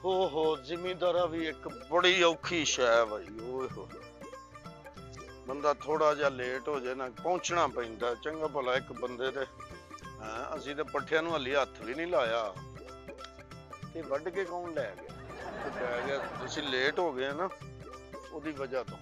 हो जिमीदारा भी एक बड़ी औखी शै भाई। ओए हो बंदा थोड़ा जा लेट हो जाए ना पहुंचना पैंदा। चंगा भला एक बंदे दे ਅਸੀਂ ਤੇ ਪੱਠਿਆਂ ਨੂੰ ਹਲੀ ਹੱਥ ਵੀ ਨਹੀਂ ਲਾਇਆ ਤੇ ਵੱਢ ਕੇ ਕੌਣ ਲੈ ਗਿਆ? ਤੇ ਪੈ ਗਿਆ ਤੁਸੀਂ ਲੇਟ ਹੋ ਗਏ ਨਾ ਉਹਦੀ ਵਜ੍ਹਾ ਤੋਂ।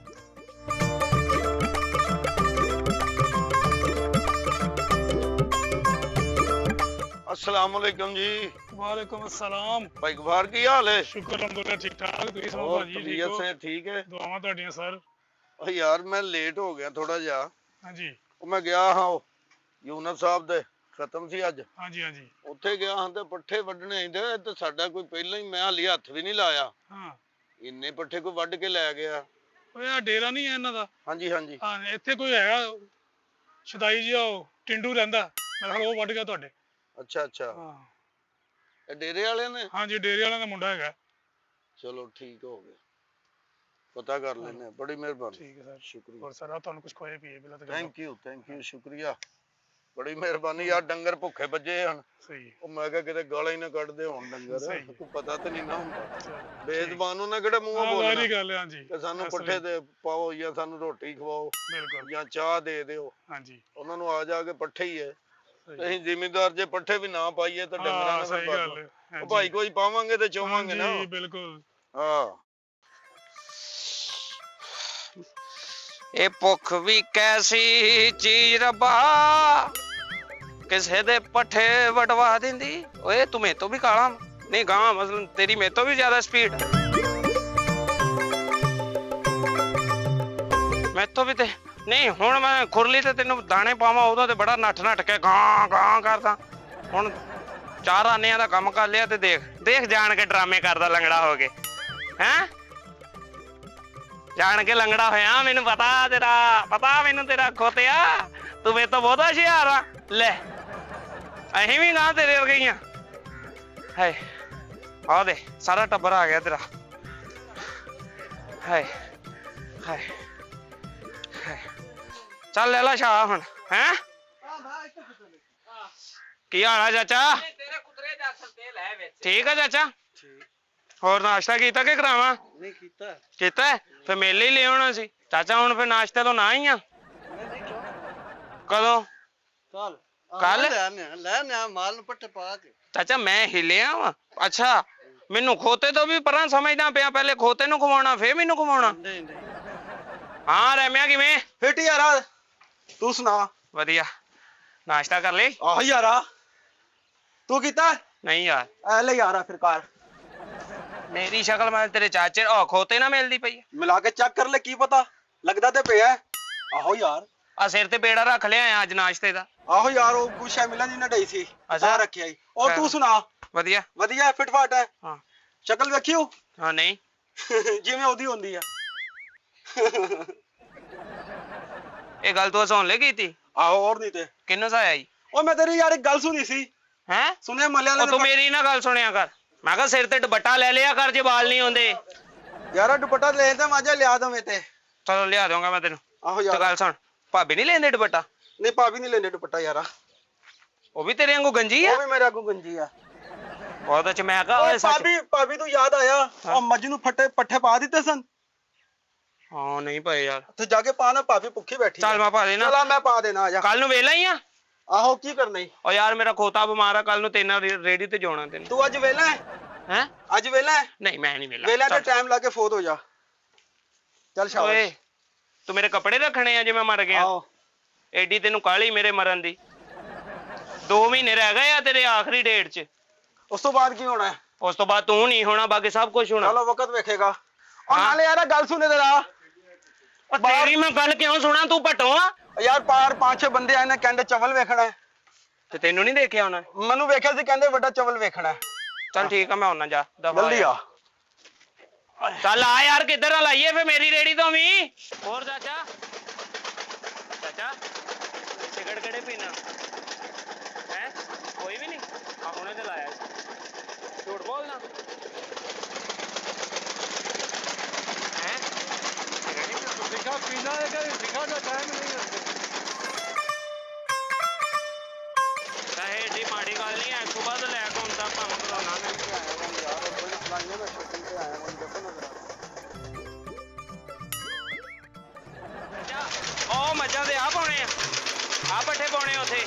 अस्सलाम वालेकुम जी। वालेकुम अस्सलाम। भाई गफार की हाल है? शुक्र अल्हम्दुलिल्लाह ठीक ठाक। तुसी सुनाओ भाजी ठीक हो? से ठीक है। दुआवां ਤੁਹਾਡੀਆਂ सर। ओ यार मैं लेट हो गया थोड़ा जा। हाँ जी। ਉਹ ਮੈਂ ਗਿਆ ਹਾਂ ਉਹ ਯੂਨਸ ਸਾਹਿਬ ਦੇ ਖਤਮ ਸੀ ਅੱਜ। ਹਾਂਜੀ ਹਾਂਜੀ। ਉੱਥੇ ਗਿਆ ਹਾਂ ਤੇ ਪੱਠੇ ਵੱਢਣੇ ਆਂਦੇ ਤੇ ਸਾਡਾ ਕੋਈ ਪਹਿਲਾਂ ਹੀ ਮੈਂ ਹਾਲੀ ਹੱਥ ਵੀ ਨਹੀਂ ਲਾਇਆ। ਹਾਂ ਇੰਨੇ ਪੱਠੇ ਕੋਈ ਵੱਢ ਕੇ ਲੈ ਗਿਆ। ਓਏ ਆ ਡੇਰਾ ਨਹੀਂ ਹੈ ਇਹਨਾਂ ਦਾ? ਹਾਂਜੀ ਹਾਂਜੀ। ਹਾਂ ਇੱਥੇ ਕੋਈ ਹੈਗਾ ਸ਼ਦਾਈ ਜਿਹਾ ਉਹ ਟਿੰਡੂ ਰਹਿੰਦਾ, ਮੈਂ ਕਿਹਾ ਉਹ ਵੱਢ ਗਿਆ ਤੁਹਾਡੇ। ਅੱਛਾ ਅੱਛਾ। ਹਾਂ ਇਹ ਡੇਰੇ ਵਾਲੇ ਨੇ? ਹਾਂਜੀ ਡੇਰੇ ਵਾਲਿਆਂ ਦਾ ਮੁੰਡਾ ਹੈਗਾ। ਚਲੋ ਠੀਕ ਹੋ ਗਿਆ, ਪਤਾ ਕਰ ਲੈਨੇ। ਬੜੀ ਮਿਹਰਬਾਨੀ। ਠੀਕ ਹੈ ਸਰ। ਸ਼ੁਕਰੀਆ। ਹੋਰ ਸਰ ਤੁਹਾਨੂੰ ਕੁਝ ਖੋਏ ਪੀਏ ਬਿਲਾ ਤੇ ਥੈਂਕ ਯੂ ਸ਼ੁਕਰੀਆ, ਬੜੀ ਮਿਹਰਬਾਨੀ ਯਾਰ। ਡੰਗਰ ਭੁੱਖੇ ਵੱਜੇ ਹਨ। ਸਹੀ। ਉਹ ਮੈਂ ਕਿਹਾ ਕਿਤੇ ਗਾਲਾਂ ਹੀ ਨਾ ਕੱਢਦੇ ਹੋਣ ਡੰਗਰ, ਕੋਈ ਪਤਾ ਤੇ ਨਹੀਂ ਨਾ ਹੁੰਦਾ। ਬੇਜ਼ਬਾਨ ਨੂੰ ਨਾ ਕਿਹੜਾ ਮੂੰਹੋਂ ਬੋਲਣਾ। ਸਾਰੀ ਗੱਲ ਹੈ। ਹਾਂਜੀ ਕਿ ਸਾਨੂੰ ਪੱਠੇ ਤੇ ਪਾਓ ਜਾਂ ਸਾਨੂੰ ਰੋਟੀ ਖਵਾਓ ਬਿਲਕੁਲ ਜਾਂ ਚਾਹ ਦੇ ਦਿਓ। ਹਾਂਜੀ ਉਹਨਾਂ ਨੂੰ ਆ ਜਾ ਕੇ ਪੱਠੇ ਹੀ ਹੈ। ਅਸੀਂ ਜ਼ਿਮੀਂਦਾਰ ਜੇ ਪੱਠੇ ਵੀ ਨਾ ਪਾਈਏ ਤਾਂ ਡੰਗਰਾਂ ਨਾਲ ਸਹੀ ਗੱਲ ਹੈ। ਉਹ ਭਾਈ ਕੋਈ ਪਾਵਾਂਗੇ ਤੇ ਚੋਵਾਂਗੇ ਨਾ। ਬਿਲਕੁਲ। ਹਾਂ ਇਹ ਭੁੱਖ ਵੀ ਕੈਸੀ ਚੀਜ਼ ਰੱਬਾ, ਕਿਸੇ ਦੇ ਪੱਠੇ ਵਟਵਾ ਦਿੰਦੀ। ਓਏ ਤੂੰ ਮੇਰੇ ਤੋਂ ਵੀ ਕਾਲਾ ਨਹੀਂ ਗਾਂ, ਮਸਲਨ ਤੇਰੀ ਮੇਰੇ ਤੋਂ ਵੀ ਜ਼ਿਆਦਾ ਸਪੀਡ। ਮੈਂ ਤੋਂ ਵੀ ਤੇ ਨਹੀਂ। ਹੁਣ ਮੈਂ ਖੁਰਲੀ ਤੇ ਤੈਨੂੰ ਦਾਣੇ ਪਾਵਾਂ ਉਦੋਂ ਤੇ ਬੜਾ ਨੱਠ ਕੇ ਗਾਂ ਗਾਂ ਕਰਦਾ। ਹੁਣ 4 ਆਨਿਆਂ ਦਾ ਕੰਮ ਕਰ ਲਿਆ ਤੇ ਦੇਖ ਜਾਣ ਕੇ ਡਰਾਮੇ ਕਰਦਾ ਲੰਗੜਾ ਹੋ ਕੇ। ਹੈਂ ਜਾਣ ਕੇ ਲੰਗੜਾ ਹੋਇਆ, ਮੈਨੂੰ ਪਤਾ ਮੈਨੂੰ ਤੇਰਾ ਖੋਤਿਆ। ਤੂੰ ਮੇਰੇ ਤੋਂ ਬਹੁਤਾ ਹੁਸ਼ਿਆਰ ਆ। ਲੈ ਅਸੀਂ ਵੀ ਨਾ ਤੇਰੇ ਵਰਗੀਆਂ। ਹਾਏ ਆ ਦੇ ਸਾਰਾ ਟੱਬਰ ਆ ਗਿਆ ਤੇਰਾ। ਹਾਏ ਹਾਏ ਹਾਏ ਚੱਲ ਲੈ ਲਾ ਸ਼ਾਹ ਹੁਣ। ਹੈਂ ਕੀ ਹਾਲ ਆ ਚਾਚਾ? ਠੀਕ ਆ ਚਾਚਾ। ਹੋਰ ਨਾਸ਼ਤਾ ਕੀਤਾ ਕਿ ਕਰਾਵਾਂ? ਨਹੀਂ ਕੀਤਾ। ਕੀਤਾ ਫਿਰ ਮੇਲੇ ਹੀ ਲੈ ਆਉਣਾ ਸੀ ਚਾਚਾ। ਹੁਣ ਫਿਰ ਨਾਸ਼ਤੇ ਤੋਂ ਨਾ ਹੀ ਆ। ਕਦੋਂ? ਕੱਲ ਲੈ ਮਾਲ ਨੂੰ ਪੱਠੇ ਪਾ ਕੇ। ਚਾਚਾ ਮੈਂ ਹਿੱਲਿਆ ਵਾ। ਅੱਛਾ ਮੈਨੂੰ ਖੋਤੇ ਤੋਂ ਵੀ ਪਰਾਂ ਸਮਝਦਾ ਪਿਆ। ਪਹਿਲੇ ਖੋਤੇ ਨੂੰ ਖਵਾਉਣਾ ਫੇਰ ਮੈਨੂੰ ਖਵਾਉਣਾ। ਨਹੀਂ ਨਹੀਂ। ਹਾਂ ਰਹਿਮਿਆ ਕਿਵੇਂ? ਫਿੱਟ ਯਾਰਾ, ਤੂੰ ਸੁਣਾ? ਵਧੀਆ। ਨਾਸ਼ਤਾ ਕਰ ਲਈ? ਆਹ ਯਾਰਾ ਤੂੰ ਕੀਤਾ? ਨਹੀਂ ਯਾਰ। ਐ ਲੈ ਯਾਰਾ ਫਿਰ ਕਾਰ ਮੇਰੀ ਸ਼ਕਲ ਮੈਂ ਤੇਰੇ ਚਾਚੇ ਖੋਤੇ ਨਾ ਮਿਲਦੀ ਪਈ। ਮਿਲਾ ਕੇ ਚੈੱਕ ਕਰ ਲੈ, ਕੀ ਪਤਾ ਲੱਗਦਾ ਤੇ ਪਿਆ। ਆਹੋ ਯਾਰ ਆ ਸਿਰ ਤੇ ਪੇੜਾ ਰੱਖ ਲਿਆ ਅੱਜ ਨਾਸ਼ਤੇ ਦਾ। ਆਹੋ ਯਾਰ ਉਹ ਕੁਛ ਮਿਲਾਂ ਜੀ ਨਾ ਡਈ ਸੀ। ਅੱਛਾ ਰੱਖਿਆ ਹੀ। ਉਹ ਤੂੰ ਸੁਣਾ? ਵਧੀਆ ਵਧੀਆ ਫਿੱਟ ਫਾਟ ਹੈ। ਹਾਂ ਸ਼ਕਲ ਵੇਖਿਓ? ਹਾਂ ਨਹੀਂ ਜਿਵੇਂ ਉਹਦੀ ਹੁੰਦੀ ਆ। ਇਹ ਗੱਲ ਤੂੰ ਹਸਾਉਣ ਲਈ ਕੀਤੀ? ਆਹੋ ਹੋਰ ਨਹੀਂ ਤੇ ਕਿੰਨੂੰ ਸਾਇਆ ਜੀ? ਉਹ ਮੈਂ ਤੇਰੀ ਯਾਰ ਇੱਕ ਗੱਲ ਸੁਣੀ ਸੀ। ਹੈਂ ਸੁਣਿਆ ਮੱਲੇ ਉਹ ਵਾਲੇ ਤੂੰ ਮੇਰੀ ਨਾ ਗੱਲ ਸੁਣਿਆ ਕਰ। ਮੈਂ ਕਿਹਾ ਸਿਰ ਤੇ ਦੁਪੱਟਾ ਲੈ ਲਿਆ ਕਰ ਜੇ ਵਾਲ ਨਹੀਂ ਹੁੰਦੇ। ਯਾਰਾ ਦੁਪੱਟਾ ਲੈ ਤੇ ਮਾਜਾ ਲਿਆ ਦਵੇਂ ਤੇ। ਚਲੋ ਲਿਆ ਦਊਂਗਾ ਮੈਂ ਤੈਨੂੰ। ਆਹੋ ਤੇ ਯਾਰ ਗੱਲ ਸੁਣ, ਭਾਬੀ ਨਹੀਂ ਲੈਂਦੇ ਦੁਪੱਟਾ? ਨਹੀਂ ਭਾਬੀ ਨਹੀਂ ਲੈਣੇ ਦੁਪੱਟਾ ਯਾਰਾ। ਉਹ ਵੀ ਤੇਰੇ ਵਾਂਗੂ ਗੰਜੀ ਆ? ਉਹ ਵੀ ਮੇਰੇ ਅੱਗੋਂ ਗੰਜੀ ਆ। ਬਹੁਤ ਅੱਛਾ। ਮੈਂ ਕਹਾ ਭਾਬੀ ਤੂੰ ਯਾਦ ਆਇਆ ਉਹ ਮੱਝ ਨੂੰ ਪੱਠੇ ਪਾ ਦਿੱਤੇ ਸਨ। ਹਾਂ ਨਹੀਂ ਭਾਈ ਯਾਰ। ਉੱਥੇ ਜਾ ਕੇ ਪਾ ਨਾ, ਭਾਬੀ ਭੁੱਖੀ ਬੈਠੀ। ਚੱਲ ਮੈਂ ਪਾ ਦੇਣਾ। ਚਲ ਮੈਂ ਪਾ ਦੇਣਾ। ਆ ਜਾ। ਕੱਲ ਨੂੰ ਵੇਲਾ ਹੀ ਆ? ਆਹੋ ਕੀ ਕਰਨਾ ਈ? ਉਹ ਯਾਰ ਮੇਰਾ ਖੋਤਾ ਬਿਮਾਰ ਆ, ਕੱਲ ਨੂੰ ਤੇਨਾਂ ਰੇੜੀ ਤੇ ਜਾਣਾ ਤੈਨੂੰ। ਤੂੰ ਅੱਜ ਵੇਲਾ ਹੈ? ਹੈਂ ਅੱਜ ਵੇਲਾ ਹੈ? ਨਹੀਂ ਮੈਂ ਨਹੀਂ ਵੇਲਾ। ਵੇਲਾ ਤੇ ਟਾਈਮ ਲਾ ਕੇ ਫੋਤ ਹੋ ਜਾ। ਚੱਲ ਓਏ ਸ਼ਾਬਾਸ਼। ਤੂੰ ਮੇਰੇ ਕੱਪੜੇ ਰੱਖਣੇ ਆ ਜੇ ਮੈਂ ਮਰ ਗਿਆ? ਆਹੋ ਐਡੀ ਤੈਨੂੰ ਕਾਹਲੀ ਮੇਰੇ ਮਰਨ ਦੀ। 2 ਮਹੀਨੇ ਰਹਿ ਗਏ ਆ ਤੇਰੇ ਆਖਰੀ ਡੇਟ 'ਚ। ਉਸ ਤੋਂ ਬਾਅਦ ਕੀ ਹੋਣਾ? ਉਸ ਤੋਂ ਬਾਅਦ ਤੂੰ ਨਹੀਂ ਹੋਣਾ, ਬਾਕੀ ਸਭ ਕੁਝ ਹੋਣਾ। ਚਲੋ ਵਕਤ ਵੇਖੇਗਾ। ਉਹ ਨਾਲੇ ਯਾਰ ਗੱਲ ਸੁਣੇ ਤੇਰਾ। ਤੇਰੀ ਮੈਂ ਗੱਲ ਕਿਉਂ ਸੁਣਾ? ਤੂੰ ਭਟੋ ਆ ਯਾਰ ਪਾਰ 5-6 ਬੰਦੇ ਆਏ ਨੇ, ਕਹਿੰਦੇ ਚਵਲ ਵੇਖਣਾ ਹੈ। ਤੇ ਤੈਨੂੰ ਨਹੀਂ ਦੇਖਿਆ ਉਹਨਾਂ? ਮੈਨੂੰ ਵੇਖਿਆ ਸੀ, ਕਹਿੰਦੇ ਵੱਡਾ ਚਵਲ ਵੇਖਣਾ ਹੈ। ਚੱਲ ਠੀਕ ਆ ਮੈਂ ਆਉਣਾ। ਜਾ ਜਲਦੀ ਆ। ਚੱਲ ਆ ਯਾਰ, ਕਿੱਧਰ ਆ ਲਾਈਏ ਫੇ ਮੇਰੀ ਰੇੜੀ ਤੋਂ ਵੀ। ਹੋਰ ਚਾਚਾ ਸਿਗਰਟ ਕਿਹੜੇ ਪੀਣਾ ਹੈ? ਕੋਈ ਵੀ ਨਹੀਂ। ਆ ਹੁਣੇ ਤੇ ਲਾਇਆ ਝੂਠ ਬੋਲਣਾ ਹੈ? ਲਿਖਾ ਪੀਣਾ ਹੈ, ਲਿਖਾ ਦਾ ਟਾਈਮ ਨਹੀਂ ਹੈ। ਏਡੀ ਮਾੜੀ ਗੱਲ ਨਹੀਂ ਹੈ। ਸੁਬਾਹ ਤੋਂ ਲੈ ਕੇ ਹੁਣ ਤੱਕ ਭਾਵੇਂ ਬੁਲਾਉਣਾ ਨਹੀਂ ਆਇਆ ਯਾਰ। ਆਈਆਂ ਮੈਂ ਸ਼ੂਟਿੰਗ ਤੇ ਆਇਆ ਹੁਣ ਦੇਖੋ ਨਾ ਜਰਾ ਉਹ ਮੱਝਾਂ ਦੇ ਆ ਪਾਉਣੇ ਆ ਪੱਠੇ ਪਾਉਣੇ ਉੱਥੇ।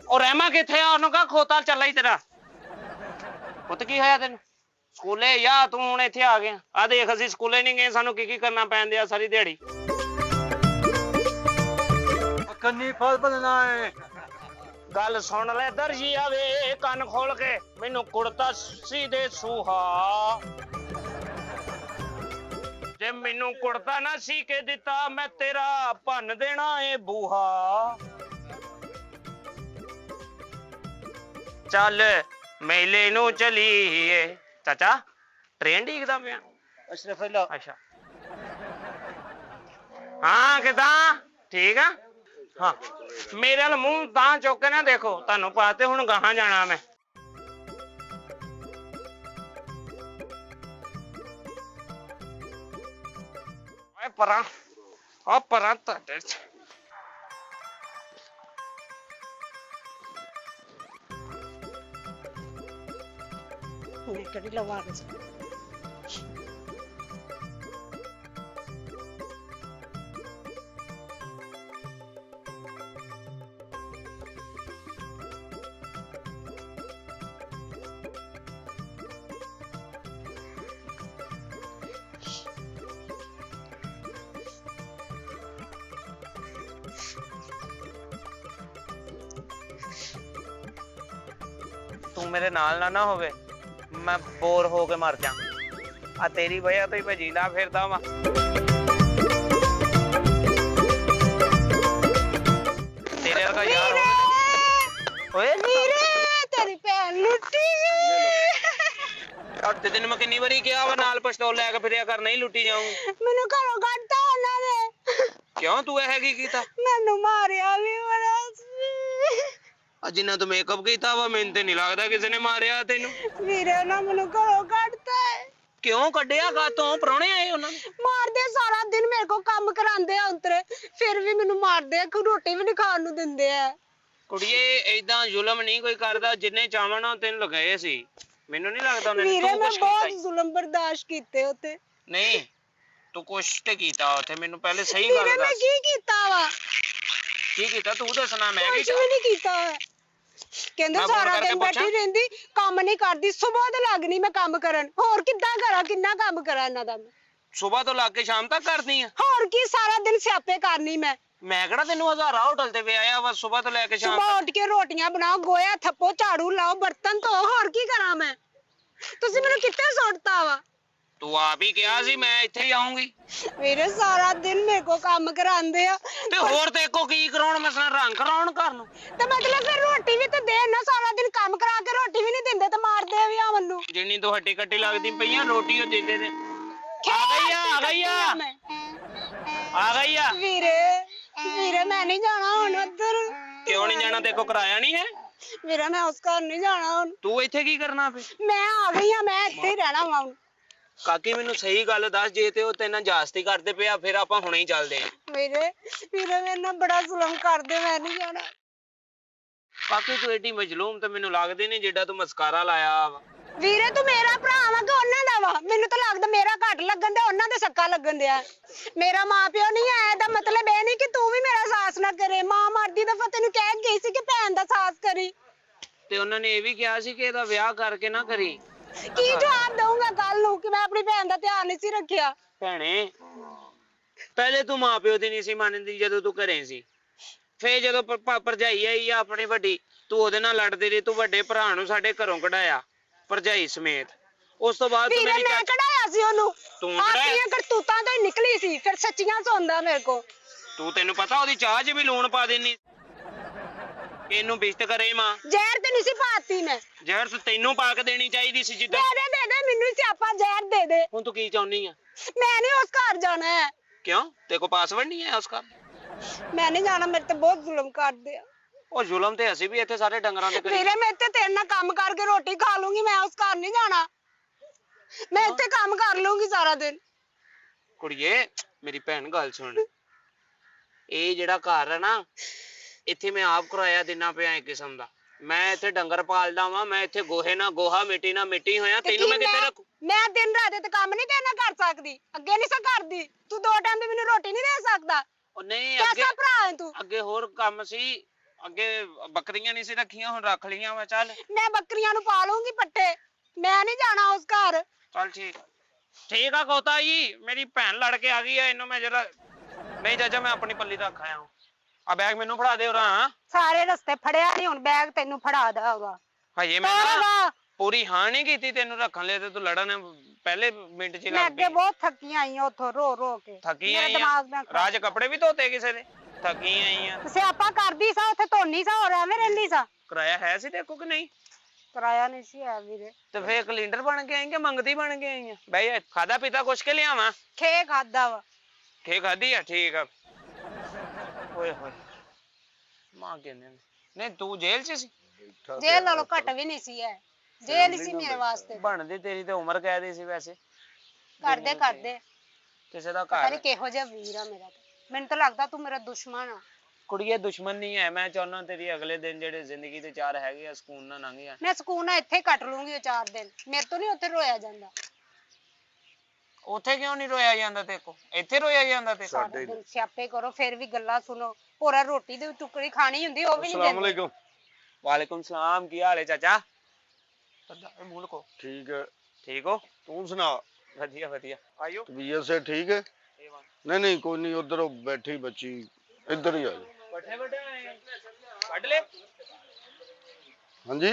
ਉਹ ਰਹਿਮਾ ਕਿੱਥੇ ਆ? ਉਹਨੂੰ ਕਹ ਖੋਤਾ ਚੱਲਾ ਹੀ ਤੇਰਾ ਪੁੱਤ। ਕੀ ਹੋਇਆ ਤੈਨੂੰ? ਸਕੂਲੇ ਜਾਂ ਤੂੰ ਹੁਣ ਇੱਥੇ ਆ ਗਿਆ? ਆ ਦੇਖ ਅਸੀਂ ਸਕੂਲੇ ਨਹੀਂ ਗਏ, ਸਾਨੂੰ ਕੀ ਕਰਨਾ ਪੈਂਦੇ ਆ ਸਾਰੀ ਦਿਹਾੜੀ। ਕੰਨੀ ਫਲ ਬਣਨਾ ਹੈ। ਗੱਲ ਸੁਣ ਲੈ ਦਰਜੀਆ ਵੇ ਕੰਨ ਖੋਲ ਕੇ, ਮੈਨੂੰ ਕੁੜਤਾ ਸੀ ਦੇ ਸੂਹਾ। ਜੇ ਮੈਨੂੰ ਕੁੜਤਾ ਨਾ ਸੀ ਕੇ ਦਿੱਤਾ ਮੈਂ ਤੇਰਾ ਭੰਨ ਦੇਣਾ ਏ ਬੂਹਾ। ਚੱਲ ਮੇਲੇ ਨੂੰ ਚਲੀਏ। ਚਾਚਾ ਟ੍ਰੇਨ ਡੀਕਦਾ ਪਿਆ? ਅਸ਼ਰਫ ਅੱਲਾ ਅੱਛਾ ਹਾਂ ਕਿਦਾਂ ਠੀਕ ਆ? ਹਾਂ ਮੇਰੇ ਵੱਲ ਮੂੰਹ ਤਾਂ ਚੁੱਕ ਕੇ ਨਾ ਦੇਖੋ, ਤੁਹਾਨੂੰ ਪਾਤੇ ਹੁਣ ਗਾਹਾਂ ਜਾਣਾ ਮੈਂ। ਓਏ ਪਰਾਂ ਆ ਪਰਾਂ ਤੁਹਾਡੇ ਚ ਕਿਹੜੀ ਲਵਾ ਦੇ ਤੂੰ ਮੇਰੇ ਨਾਲ ਨਾ ਹੋਵੇ, ਮੈਂ ਬੋਰ ਹੋ ਕੇ ਮਰ ਜਾ। ਆ ਤੇਰੀ ਵਜ੍ਹਾ ਤੋਂ ਹੀ ਮੈਂ ਜੀਂਦਾ ਫਿਰਦਾ ਵਾਂ। ਤੇਰੇ ਵਰਗਾ ਯਾਰ ਓਏ ਵੀਰੇ ਤੇਰੀ ਭੈਣ ਲੁੱਟੀ ਤੇ ਤੈਨੂੰ ਮੈਂ ਕਿੰਨੀ ਵਾਰੀ ਕਿਹਾ ਵਾ ਨਾਲ ਪਿਸਤੌਲ ਲੈ ਕੇ ਫਿਰਿਆ ਕਰ, ਨਹੀਂ ਲੁੱਟੀ ਜਾਊਂ। ਮੈਨੂੰ ਘਰੋਂ ਕੱਢਤਾ ਉਹਨਾਂ ਨੇ। ਕਿਉਂ ਤੂੰ ਇਹ ਕੀ ਕੀਤਾ? ਮੈਨੂੰ ਮਾਰਿਆ ਵੀ ਬੜਾ ਸੀ। ਜਿੰਨਾ ਤੂੰ ਮੇਕਅਪ ਕੀਤਾ ਵਾ ਮੈਨੂੰ ਤੇ ਨਹੀਂ ਲੱਗਦਾ ਕਿਸੇ ਨੇ ਮਾਰਿਆ ਤੈਨੂੰ। ਵੀਰੇ ਉਹਨਾਂ ਮੈਨੂੰ ਘਰੋਂ ਕੱਢਤਾ ਹੈ। ਕਿਉਂ ਕੱਢਿਆ? ਕਾਤੋਂ ਪ੍ਰਾਹੁਣੇ ਆਏ ਉਹਨਾਂ ਦੇ? ਮਾਰਦੇ ਸਾਰਾ ਦਿਨ ਮੇਰੇ ਕੋਲ ਕੰਮ ਕਰਾਉਂਦੇ ਆ ਉਤਰੇ, ਫਿਰ ਵੀ ਮੈਨੂੰ ਮਾਰਦੇ ਆ, ਕੋਈ ਰੋਟੀ ਵੀ ਨਹੀਂ ਖਾਣ ਨੂੰ ਦਿੰਦੇ ਆ। ਕੁੜੀਏ ਏਦਾਂ ਜ਼ੁਲਮ ਨਹੀਂ ਕੋਈ ਕਰਦਾ, ਜਿੰਨੇ ਚਾਹਵਾਂ ਨਾ ਤੈਨੂੰ ਲਗਾਏ ਸੀ। ਮੈਨੂੰ ਨਹੀਂ ਲੱਗਦਾ ਉਹਨੇ ਵੀਰੇ ਤੂੰ ਮੈਂ ਕੁਛ ਕੀਤਾ ਬਹੁਤ ਈ। ਜ਼ੁਲਮ ਬਰਦਾਸ਼ਤ ਕੀਤੇ ਉੱਤੇ। ਨਹੀਂ ਤੂੰ ਕੁਛ ਤੇ ਕੀਤਾ ਉੱਥੇ, ਮੈਨੂੰ ਪਹਿਲੇ ਸਹੀ ਗੱਲ ਵੀਰੇ ਮੈਂ ਦੱਸ। ਕੀ ਕੀਤਾ ਵਾ? ਕੀ ਕੀਤਾ ਤੂੰ ਦੱਸਣਾ, ਮੈਂ ਕੀ ਕੁਛ ਵੀ ਨਹੀਂ ਕੀਤਾ ਹੋਇਆ। ਕਹਿੰਦੇ ਮੈਂ ਫੋਨ ਸਾਰਾ ਕਰਕੇ ਦਿਨ ਬੈਠੀ ਪੁੱਛਾਂ? ਰਹਿੰਦੀ, ਕੰਮ ਨਹੀਂ ਕਰਦੀ, ਸਵੇਰ ਤੋਂ ਲੱਗਣੀ ਮੈਂ ਕੰਮ ਕਰਨ। ਹੋਰ ਕਿੱਦਾਂ ਕਰਾਂ, ਕਿੰਨਾ ਕੰਮ ਕਰਾਂ ਇਹਨਾਂ ਦਾ ਮੈਂ? ਸਵੇਰ ਤੋਂ ਲੱਗ ਕੇ ਸ਼ਾਮ ਤੱਕ ਕਰਦੀ ਆ? ਹੋਰ ਕੀ ਸਾਰਾ ਦਿਨ ਸਿਆਪੇ ਕਰਨੀ ਮੈਂ। ਮੈਂ ਕਿਹੜਾ ਤੈਨੂੰ ਹਜ਼ਾਰਾਂ ਹੋਟਲ ਤੇ ਵਿਆਹਿਆ ਵਾ? ਸਵੇਰ ਤੋਂ ਲੈ ਕੇ ਸ਼ਾਮ ਸੁਬਾਹ ਉੱਠ ਕੇ ਰੋਟੀਆਂ ਬਣਾਓ, ਗੋਇਆ ਥੱਪੋ, ਝਾੜੂ ਲਾਓ, ਬਰਤਨ ਧੋ, ਹੋਰ ਕੀ ਕਰਾਂ ਮੈਂ? ਤੁਸੀਂ ਮੈਨੂੰ ਕਿੱਥੇ ਸੁੱਟਤਾ ਵਾ? ਤੂੰ ਆਪ ਹੀ ਕਿਹਾ ਸੀ ਮੈਂ ਇੱਥੇ ਹੀ ਆਉਂਗੀ। ਵੀਰੇ ਸਾਰਾ ਦਿਨ ਮੇਰੇ ਕੋ ਕੰਮ ਕਰਾਉਂਦੇ ਆ ਤੇ ਹੋਰ ਤੇ ਕੋ ਕੀ ਕਰਾਉਣ, ਮੈਂ ਸੁਣਾ ਰੰਗ ਕਰਾਉਣ ਘਰ ਨੂੰ। ਤੇ ਮਤਲਬ ਫਿਰ ਰੋਟੀ ਵੀ ਤੇ ਦੇਣ ਨਾ, ਸਾਰਾ ਦਿਨ ਕੰਮ ਕਰਾ ਕੇ ਰੋਟੀ ਵੀ ਨਹੀਂ ਦਿੰਦੇ ਤੇ ਮਾਰਦੇ ਵੀ ਆ ਮੈਨੂੰ। ਜਿੰਨੀ ਤੋਂ ਹੱਟੀ ਕੱਟੀ ਲੱਗਦੀ ਪਈਆਂ ਰੋਟੀ ਉਹ ਦਿੰਦੇ ਨੇ। ਆ ਗਈ ਆ ਗਈ ਆ ਆ ਗਈ ਆ। ਵੀਰੇ ਮੈਂ ਨਹੀਂ ਜਾਣਾ ਹੁਣ ਉੱਧਰ। ਕਿਉਂ ਨਹੀਂ ਜਾਣਾ? ਦੇਖੋ ਕਰਾਇਆ ਨਹੀਂ ਹੈ। ਵੀਰੇ ਮੈਂ ਉਸ ਘਰ ਨਹੀਂ ਜਾਣਾ ਹੁਣ। ਤੂੰ ਇੱਥੇ ਕੀ ਕਰਨਾ ਫੇ? ਮੈਂ ਆ ਗਈ ਆ, ਮੈਂ ਇੱਥੇ ਹੀ ਰਹਿਣਾ ਵਾ ਹੁਣ। ਕਾਕੀ ਮੈਨੂੰ ਸਹੀ ਗੱਲ ਦੱਸ, ਜੇ ਤੇ ਉਹ ਤੇਨਾਂ ਜਾਸਤੀ ਕਰਦੇ ਪਿਆ ਫਿਰ ਆਪਾਂ ਹੁਣੇ ਹੀ ਚੱਲਦੇ ਆਂ। ਵੀਰੇ ਮੇਰੇ ਨਾਲ ਬੜਾ ਜ਼ੁਲਮ ਕਰਦੇ, ਮੈਂ ਨਹੀਂ ਜਾਣਾ। ਕਾਕੀ ਤੂੰ ਏਡੀ ਮਜਲੂਮ ਤੇ ਮੈਨੂੰ ਲੱਗਦੀ ਨਹੀਂ, ਜਿੱਡਾ ਤੂੰ ਮਸਕਾਰਾ ਲਾਇਆ ਵਾ। ਵੀਰੇ ਤੂੰ ਮੇਰਾ ਭਰਾ ਵਾ ਕਿ ਉਹਨਾਂ ਦਾ ਵਾ? ਮੈਨੂੰ ਤਾਂ ਲੱਗਦਾ ਮੇਰਾ ਘੱਟ ਲੱਗਣ ਦੇ, ਉਹਨਾਂ ਦੇ ਸੱਕਾ ਲੱਗਣ ਦਿਆ। ਮੇਰਾ ਮਾਂ ਪਿਓ ਨਹੀਂ ਹੈ, ਇਹਦਾ ਮਤਲਬ ਇਹ ਨਹੀਂ ਕਿ ਤੂੰ ਵੀ ਮੇਰਾ ਸਾਥ ਨਾ ਕਰੇ। ਮਾਂ ਮਰਦੀ ਦਫਾ ਤੈਨੂੰ ਕਹਿ ਗਈ ਸੀ ਕਿ ਭੈਣ ਦਾ ਸਾਥ ਕਰੀ। ਤੇ ਉਹਨਾਂ ਨੇ ਇਹ ਵੀ ਕਿਹਾ ਸੀ ਕਿ ਇਹਦਾ ਵਿਆਹ ਕਰਕੇ ਨਾ ਕਰੀ। ਕੀ ਜਵਾਬ ਦਊਂਗਾ ਕੱਲ ਨੂੰ ਕਿ ਮੈਂ ਆਪਣੀ ਭੈਣ ਦਾ ਧਿਆਨ ਨਹੀਂ ਸੀ ਰੱਖਿਆ? ਭੈਣੇ ਪਹਿਲੇ ਤੂੰ ਮਾਂ ਪਿਓ ਦੀ ਨਹੀਂ ਸੀ ਮੰਨਦੀ ਜਦੋਂ ਤੂੰ ਘਰੇ ਸੀ, ਫੇਰ ਜਦੋਂ ਭਰਜਾਈ ਆਈ ਆ ਆਪਣੀ ਵੱਡੀ, ਤੂੰ ਉਹਦੇ ਨਾਲ ਲੜਦੀ ਰਹੀ। ਤੂੰ ਵੱਡੇ ਭਰਾ ਨੂੰ ਸਾਡੇ ਘਰੋਂ ਕਢਾਇਆ ਭਰਜਾਈ ਸਮੇਤ। ਉਸ ਤੋਂ ਬਾਅਦ ਤੂੰ ਵੀਰੇ ਮੇਰੀ ਮੈਂ ਕਢਾਇਆ ਸੀ ਉਹਨੂੰ। ਤੂੰ ਕਢਾਇਆ? ਆਪਣੀਆਂ ਕਰਤੂਤਾਂ ਤੋਂ ਹੀ ਨਿਕਲੀ ਸੀ, ਫਿਰ ਸੱਚੀਆਂ ਸੁਣਦਾ ਮੇਰੇ ਕੋ। ਤੈਨੂੰ ਪਤਾ ਉਹਦੀ ਚਾਹ 'ਚ ਵੀ ਲੂਣ ਪਾ ਦੇਣੀ। ਇਹਨੂੰ ਬਿਸ਼ਤ ਕਰੇ ਮਾਂ। ਜ਼ਹਿਰ ਤੇ ਨਹੀਂ ਸੀ ਪਾਤੀ ਮੈਂ। ਜ਼ਹਿਰ ਤਾਂ ਤੈਨੂੰ ਪਾ ਕੇ ਦੇਣੀ ਚਾਹੀਦੀ ਸੀ ਜਿੱਦਾਂ। ਦੇ ਮੈਨੂੰ ਸਿਆਪਾ ਜ਼ਹਿਰ ਦੇ ਦੇ। ਹੁਣ ਤੂੰ ਕੀ ਚਾਹੁੰਦੀ ਆ? ਮੈਂ ਨਹੀਂ ਉਸ ਘਰ ਜਾਣਾ ਹੈ। ਕਿਉਂ? ਤੇਰੇ ਕੋਲ ਪਾਸਵਰਡ ਨਹੀਂ ਹੈ ਉਸ ਘਰ? ਮੈਂ ਨਹੀਂ ਜਾਣਾ, ਮੇਰੇ ਤੇ ਬਹੁਤ ਜ਼ੁਲਮ ਕਰਦੇ ਆ। ਉਹ ਜ਼ੁਲਮ ਤੇ ਅਸੀਂ ਵੀ ਇੱਥੇ ਸਾਰੇ ਡੰਗਰਾਂ ਤੇ ਕਰੀ। ਵੀਰੇ ਮੈਂ ਇੱਥੇ ਤੇਰੇ ਨਾਲ ਕੰਮ ਕਰਕੇ ਰੋਟੀ ਖਾ ਲੂੰਗੀ, ਮੈਂ ਉਸ ਘਰ ਨਹੀਂ ਜਾਣਾ। ਮੈਂ ਇੱਥੇ ਕੰਮ ਕਰ ਲੂੰਗੀ ਸਾਰਾ ਦਿਨ। ਕੁੜੀਏ ਮੇਰੀ ਭੈਣ ਗੱਲ ਸੁਣ, ਇਹ ਜਿਹੜਾ ਘਰ ਹੈ ਨਾ, ਇੱਥੇ ਮੈਂ ਆਪ ਕਿਰਾਇਆ ਦੇਣਾ ਪਿਆ ਇੱਕ ਕਿਸਮ ਦਾ। ਮੈਂ ਇੱਥੇ ਡੰਗਰ ਪਾਲਦਾ ਵਾਂ, ਮੈਂ ਇੱਥੇ ਗੋਹੇ ਨਾਲ ਗੋਹਾ, ਮਿੱਟੀ ਨਾਲ ਮਿੱਟੀ ਹੋਇਆ। ਤੇ ਤੈਨੂੰ ਕੀ ਮੈਂ ਕਿੱਥੇ ਰੱਖੂ? ਮੈਂ ਦਿਨ ਰਾਤ ਤੇ ਕੰਮ ਨਹੀਂ ਤੇਰੇ ਨਾਲ ਕਰ ਸਕਦੀ, ਅੱਗੇ ਨਹੀਂ ਸਾ ਕਰਦੀ। ਤੂੰ 2 ਟਾਈਮ ਦੀ ਮੈਨੂੰ ਰੋਟੀ ਨਹੀਂ ਦੇ ਸਕਦਾ। ਉਹ ਨਹੀਂ, ਅੱਗੇ ਕਿਹਦਾ ਭਰਾ ਹੈ ਤੂੰ? ਅੱਗੇ ਹੋਰ ਕੰਮ ਸੀ, ਅੱਗੇ ਬੱਕਰੀਆਂ ਨਹੀਂ ਸੀ ਰੱਖੀਆਂ, ਹੁਣ ਰੱਖ ਲਈਆਂ ਵਾ। ਚੱਲ ਮੈਂ ਬੱਕਰੀਆਂ ਨੂੰ ਪਾਲੂੰਗੀ ਪੱਠੇ, ਮੈਂ ਨਹੀਂ ਜਾਣਾ ਉਸ ਘਰ। ਚੱਲ ਠੀਕ ਆ, ਠੀਕ ਆ ਖੋਤਾ ਜੀ। ਮੇਰੀ ਭੈਣ ਲੜ ਕੇ ਆ ਗਈ ਆ, ਇਹਨੂੰ ਮੈਂ ਜਰਾ ਨਹੀਂ ਚਾਚਾ, ਮੈਂ ਆਪਣੀ ਪੱਲੀ ਰੱਖ ਆਇਆ ਹਾਂ। ਆ ਬੈਗ ਮੈਨੂੰ ਫੜਾ ਦੇ ਉਰਾ। ਸਾਰੇ ਰਸਤੇ ਫੜਿਆ ਨਹੀਂ, ਹੁਣ ਬੈਗ ਤੈਨੂੰ ਫੜਾ ਦਾਂਗਾ। ਹਜੇ ਮੈਂ ਨਾ ਪੂਰੀ ਹਾਂ ਨਹੀਂ ਕੀਤੀ ਤੈਨੂੰ ਰੱਖਣ ਲਈ, ਤੇ ਤੂੰ ਲੜਨ ਪਹਿਲੇ ਮਿੰਟ ਚ ਹੀ ਮੈਂ ਲੱਗ ਅੱਗੇ ਪਈ। ਬਹੁਤ ਥੱਕੀ ਆਈ ਹਾਂ ਉੱਥੋਂ ਰੋ ਰੋ ਕੇ। ਥੱਕੀ ਮੇਰਾ ਆਈ ਆ? ਦਿਮਾਗ ਨਾ ਖਰਾਬ। ਰਾਜ ਕੱਪੜੇ ਵੀ ਧੋਤੇ ਕਿਸੇ ਦੇ? ਥੱਕੀ ਆਈ ਆ? ਸਿਆਪਾ ਕਰਦੀ ਸਾ ਉੱਥੇ, ਧੋਨੀ ਸਾ, ਹੋਰ ਐਵੇਂ ਰਹਿੰਦੀ ਸਾ। ਕਿਰਾਇਆ ਹੈ ਸੀ ਦੇਖੋ ਕਿ ਨਹੀਂ? ਕਿਰਾਇਆ ਨਹੀਂ ਸੀ ਹੈ ਵੀਰੇ। ਤੇ ਫੇਰ ਕਲਿੰਡਰ ਬਣ ਕੇ ਆਈ ਕਿ ਮੰਗਦੀ ਬਣ ਕੇ ਆਈ ਆ? ਬਈ ਖਾਦਾ ਪੀਤਾ ਕੁਛ ਕੇ ਲਿਆਵਾਂ? ਖੇ ਖਾਦਾ ਵਾ। ਖੇ ਖਾਦੀ ਆ? ਠੀਕ ਆ। ਓਏ ਹੋਏ ਮਾਂ ਕਹਿੰਦੇ ਨੇ। ਨਹੀਂ ਤੂੰ ਜੇਲ੍ਹ ਚ ਸੀ? ਜੇਲ੍ਹ ਨਾਲੋਂ ਘੱਟ ਵੀ ਨਹੀਂ ਸੀ ਹੈ, ਜੇਲ੍ਹ ਹੀ ਸੀ ਮੇਰੇ ਵਾਸਤੇ। ਬਣਦੀ ਤੇਰੀ ਤੇ ਉਮਰ ਕਹਿ ਦੀ ਸੀ ਵੈਸੇ। ਕਰਦੇ ਕਰਦੇ ਕਿਸੇ ਦਾ ਪਤਾ ਘਰ ਨਹੀਂ ਕਿਹੋ ਜਿਹਾ ਵੀਰ ਆ ਮੇਰਾ। ਮੈਨੂੰ ਤਾਂ ਲੱਗਦਾ ਤੂੰ ਮੇਰਾ ਦੁਸ਼ਮਣ ਆ। ਕੁੜੀਏ ਦੁਸ਼ਮਣ ਨਹੀਂ ਹੈ, ਮੈਂ ਚਾਹੁੰਦਾ ਤੇਰੀ ਅਗਲੇ ਦਿਨ ਜਿਹੜੇ ਜ਼ਿੰਦਗੀ ਦੇ 4 ਹੈਗੇ ਆ ਸਕੂਨ ਨਾਲ ਲੰਘ ਜਾਣ। ਮੈਂ ਸਕੂਨ ਨਾਲ ਇੱਥੇ ਕੱਟ ਲੂੰਗੀ ਉਹ 4 ਦਿਨ, ਮੇਰੇ ਤੋਂ ਨਹੀਂ ਉੱਥੇ ਰੋਇਆ ਜਾਂਦਾ। ਉੱਥੇ ਕਿਉਂ ਨਹੀਂ ਰੋਇਆ ਜਾਂਦਾ ਤੇ ਕੋ? ਇੱਥੇ ਰੋਇਆ ਜਾਂਦਾ ਤੇ? ਸਾਰਾ ਦਿਨ ਸਿਆਪੇ ਕਰੋ, ਫਿਰ ਵੀ ਗੱਲਾਂ ਸੁਣੋ। ਪੂਰਾ ਰੋਟੀ ਦੀ ਟੁਕੜੀ ਖਾਣੀ ਹੁੰਦੀ, ਉਹ ਵੀ ਨਹੀਂ अस्सलाम ਦਿੰਦੇ। वालेकुम। ਵਾਲੇਕੁਮ ਸਲਾਮ, ਕੀ ਹਾਲ ਹੈ ਚਾਚਾ? ਮੂਲ ਕੋ ठीक है, ਠੀਕ ਹੋ? तू सुना? ਵਧੀਆ ਵਧੀਆ। ਆਇਓ तबीयत से ठीक है? नहीं कोई नहीं, उधर बैठी बच्ची, इधर ही आ जाओ। ਪੱਠੇ ਵੱਢਣੇ ਵੱਢ ਲੈ। हाँ जी,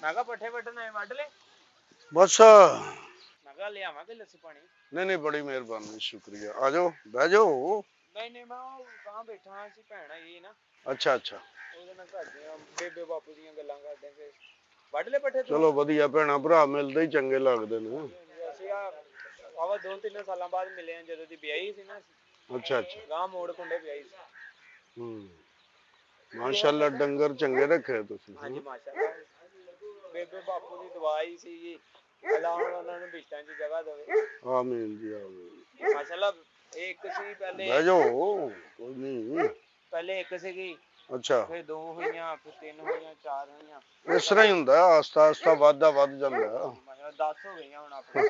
ਮੈਂ ਕਿਹਾ ਪੱਠੇ ਵੱਢਣੇ ਵੱਢ ਲੈ। बस ਮੈਂ ਕਿਹਾ ਲਿਆਵਾਂਗੇ ਲੱਸੀ ਪਾਣੀ। नहीं बड़ी मेहरबानी, शुक्रिया। आ जाओ, बह जाओ। ਨਹੀਂ ਮੈਂ ਉਹ ਕਾਂ ਬੈਠਾ ਸੀ, ਭੈਣ ਆਈ ਨਾ, अच्छा अच्छा, ਉਹਦੇ ਨਾਲ ਘਰ ਦੀਆਂ ਬੇਬੇ ਬਾਪੂ ਦੀਆਂ ਗੱਲਾਂ ਕਰਦੇ ਫਿਰ ਵੱਢ ਲੈ ਪੱਠੇ। चलो वधिया, भैणा भरा मिलदे ही चंगे लगदे ने। ਅਸੀਂ ਆਵਾ 2-3 ਸਾਲਾਂ ਬਾਅਦ ਮਿਲੇ ਆ, ਜਦੋਂ ਦੀ ਵਿਆਹੀ ਸੀ ਨਾ। अच्छा अच्छा, ਗਾਂ ਮੋੜ ਕੁੰਡੇ ਵਿਆਹੀ ਸੀ। माशाल्लाह डंगर चंगे रखे तुसीं। ਹਾਂਜੀ ਮਾਸ਼ਾਅੱਲਾ, ਬੇਬੇ ਬਾਪੂ ਦੀ ਦੁਆ ਹੀ ਸੀ ਜੀ, ਅੱਲਾ ਉਹਨਾਂ ਨੂੰ ਬਿਸ਼ਤਾਂ 'ਚ ਜਗ੍ਹਾ ਦੇਵੇ। आमीन जी आमीन। ਮਾਸ਼ਾਅੱਲਾ ਇਹ ਇੱਕ ਸੀ ਪਹਿਲੇ, बह जाओ, कोई नहीं। ਪਹਿਲੇ ਇੱਕ ਸੀਗੀ, अच्छा, ਫਿਰ 2 ਹੋਈਆਂ, ਫਿਰ 3 ਹੋਈਆਂ, 4 ਹੋਈਆਂ। इस तरह ही हुंदा, आस्ता आस्ता वाधा वध जांदा। ਮਾਸ਼ਾਅੱਲਾ 10 ਹੋ ਗਈਆਂ ਹੁਣ ਆਪਣੇ।